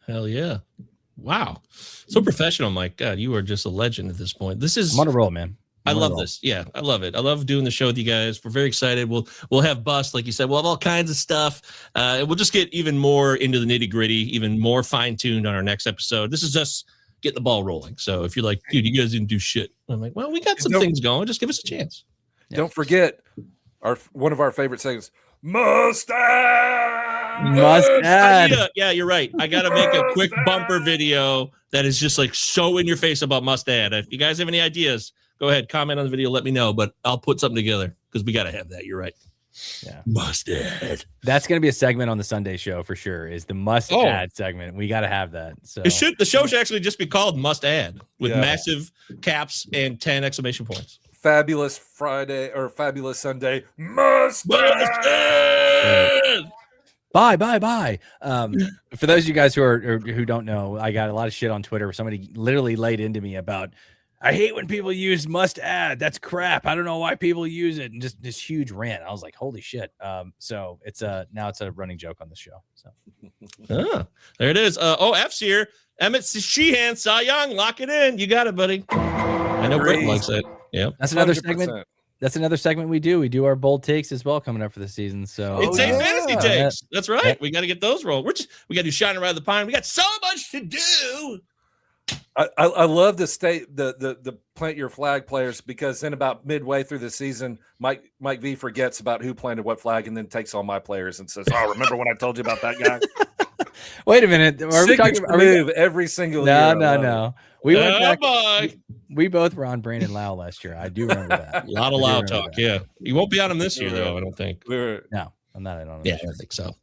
hell yeah. Wow. So professional, Mike. God, you are just a legend at this point. I'm on a roll, man. I love this. Yeah, I love it. I love doing the show with you guys. We're very excited. We'll have bust, like you said. We'll have all kinds of stuff. And we'll just get even more into the nitty gritty, even more fine tuned on our next episode. This is us getting the ball rolling. So if you're like, dude, you guys didn't do shit, I'm like, well, we got some things going. Just give us a chance. Don't forget one of our favorite segments, Mustache. Yeah, you're right. I got to make a quick bumper video that is just like so in your face about Mustad. If you guys have any ideas, go ahead, comment on the video, let me know. But I'll put something together because we got to have that. You're right. Yeah, Mustad. That's going to be a segment on the Sunday show for sure. Is the must add segment? We got to have that. So the show should actually just be called Must Add with massive caps and 10 exclamation points. Fabulous Friday or Fabulous Sunday. Mustard. Bye. For those of you guys who don't know, I got a lot of shit on Twitter where somebody literally laid into me about, I hate when people use must add. That's crap. I don't know why people use it. And just this huge rant. I was like, holy shit. So it's now it's a running joke on the show. So there it is. F's here. Emmett Sheehan, Cy Young, lock it in. You got it, buddy. I know Britton likes it. Yeah, that's another 100%. segment. That's another segment we do. We do our bold takes as well coming up for the season. So it's fantasy takes. That's right. Yeah. We got to get those rolled. We got to do Shining Around the Pine. We got so much to do. I love the plant your flag players, because then about midway through the season, Mike V forgets about who planted what flag and then takes all my players and says, "Oh, remember when I told you about that guy?" Wait a minute. Are we talking about every single year? No. We went back. We both were on Brandon Lau last year. I do remember that. A lot of Lau talk. That. Yeah, you won't be on him this year though. I don't think. No, I'm not in on him. Yeah, I don't think so.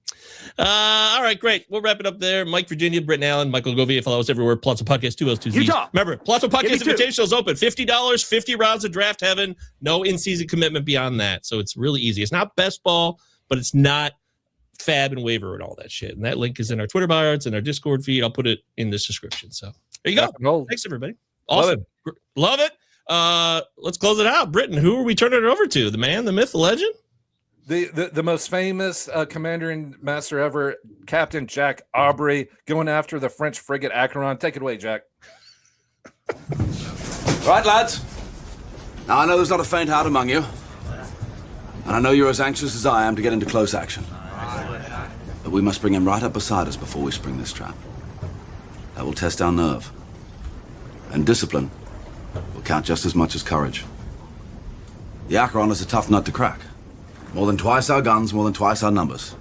All right, great. We'll wrap it up there. Mike Virginia, Britton Allan, Michael Govier. Follow us everywhere. Pallazzo Podcast 202 Utah. Remember, Pallazzo Podcast Invitational is open. $50, 50 rounds of draft heaven. No in-season commitment beyond that. So it's really easy. It's not best ball, but it's not fab and waiver and all that shit. And that link is in our Twitter bio. It's in our Discord feed. I'll put it in this description. So there you go. Thanks, everybody. Awesome. Love it. Let's close it out. Britton, who are we turning it over to? The man, the myth, the legend? The most famous commander and master ever, Captain Jack Aubrey, going after the French frigate Acheron. Take it away, Jack. Right, lads. Now, I know there's not a faint heart among you. And I know you're as anxious as I am to get into close action. But we must bring him right up beside us before we spring this trap. That will test our nerve. And discipline will count just as much as courage. The Acheron is a tough nut to crack. More than twice our guns, more than twice our numbers.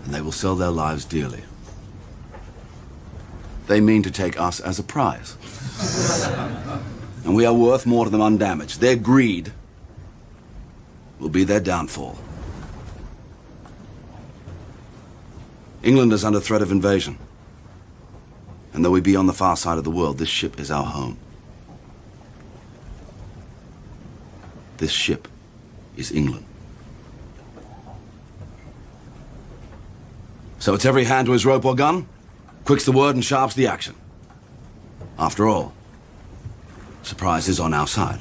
And they will sell their lives dearly. They mean to take us as a prize. And we are worth more to them undamaged. Their greed will be their downfall. England is under threat of invasion. And though we be on the far side of the world, this ship is our home. This ship is England. So it's every hand to his rope or gun, quick's the word and sharp's the action. After all, surprise is on our side.